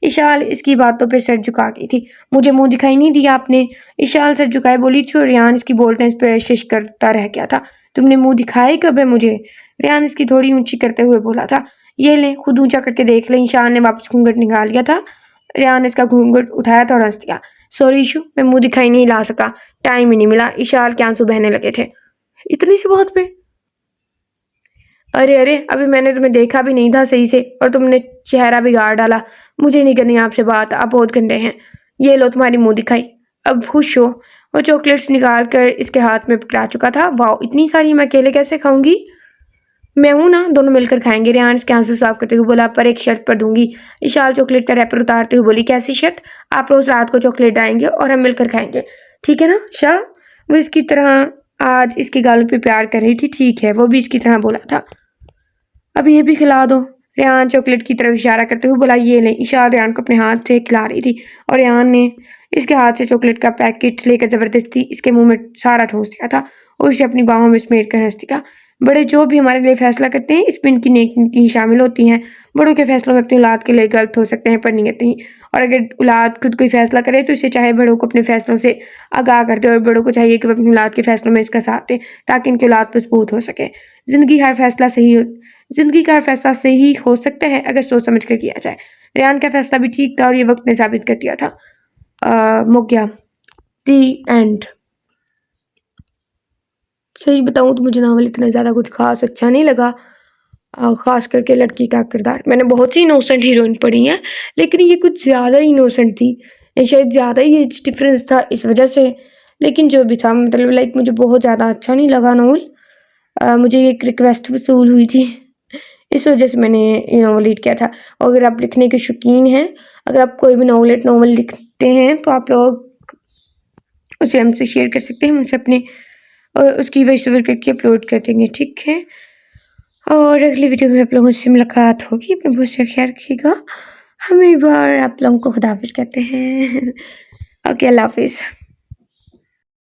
A: इशाल इसकी बातों पे सर झुका गई थी। मुझे मुंह दिखाई नहीं दिया आपने? इशाल सर झुकाए बोली थी और रेहान इसकी बोल्डनेस पे शिश करता रह गया था। तुमने मुंह दिखाए कब है मुझे? रेहान इसकी थोड़ी ऊंची करते हुए बोला था। ये ले, खुद ऊंचा करके देख ले। इशाल ने वापस घूंघट निकाल लिया था। रेहान ने इसका घूंघट उठाया था और हंस दिया। सॉरी इशू, मैं मुंह दिखाई नहीं ला सका, टाइम ही नहीं मिला। इशाल के आंसू बहने लगे थे। इतनी सी बहुत पे? अरे अरे, अभी मैंने तुम्हें देखा भी नहीं था सही से और तुमने चेहरा बिगाड़ डाला। मुझे नहीं करनी आपसे बात, आप बहुत गंदे हैं। ये लो तुम्हारी मुंह दिखाई, अब खुश हो? वो चॉकलेट्स निकाल कर इसके हाथ में पकड़ा चुका था। वाह, इतनी सारी मैं अकेले कैसे खाऊंगी? मैं हूं ना, दोनों मिलकर खाएंगे। रेहान इसके आंसू साफ करते हुए बोला। पर एक शर्त पर दूंगी। इशाल चॉकलेट का रैपर उतारते हुए बोली। कैसी शर्त? आप रोज रात को चॉकलेट आएंगे और हम मिलकर खाएंगे, ठीक है ना? शाह वो इसकी तरह आज इसके गालों पे प्यार कर रही थी। ठीक है, वो भी इसकी तरह बोला था। अब ये भी खिला दो। रेहान चॉकलेट की तरफ इशारा करते हुए बोला। ये ले। इशारा रेहान को अपने हाथ से खिला रही थी और रेहान ने इसके हाथ से चॉकलेट का पैकेट लेकर जबरदस्ती इसके मुंह में सारा ठूंस दिया था और इसे अपनी बाहों में समेट कर हंस दिया। बड़े जो भी हमारे लिए फैसला करते हैं, इसमें इनकी नेकी शामिल होती हैं। बड़ों के फैसलों में अपनी औलाद के लिए गलत हो सकते हैं, पर नियत नहीं। और अगर औलाद खुद कोई फैसला करे तो इसे चाहे बड़ों को अपने फैसलों से आगाह कर दे और बड़ों को चाहिए कि वो अपनी औलाद के फैसलों में इसका साथ दें, ताकि इनकी औलाद मजबूत हो सके। जिंदगी का हर फैसला सही हो सकता है अगर सोच समझ कर किया जाए। रेहान का फैसला भी ठीक था और ये वक्त ने साबित कर दिया था। मुक्या दी एंड। सही बताऊं तो मुझे नावल इतना ज़्यादा कुछ खास अच्छा नहीं लगा। खास करके लड़की का किरदार, मैंने बहुत सी इनोसेंट हीरोइन पढ़ी हैं, लेकिन ये कुछ ज़्यादा ही इनोसेंट थी। ये शायद ज़्यादा ही एज डिफरेंस था इस वजह से। लेकिन जो भी था, मतलब लाइक मुझे बहुत ज़्यादा अच्छा नहीं लगा नॉवल। मुझे एक रिक्वेस्ट वसूल हुई थी, इस वजह से मैंने ये नॉवल रीड किया था। और अगर आप लिखने के शौकीन हैं, अगर आप कोई भी नॉवल लिखते हैं, तो आप लोग उसे हमसे शेयर कर सकते हैं, हम उसे अपने उसकी वॉइस ओवर करके अपलोड कर देंगे, ठीक है। और अगली वीडियो में आप लोगों से मुलाकात होगी। अपना बहुत सा ख्याल रखिएगा। हम एक बार आप लोगों को खुदा हाफिज़ कहते हैं। ओके, अल्लाह हाफिज़।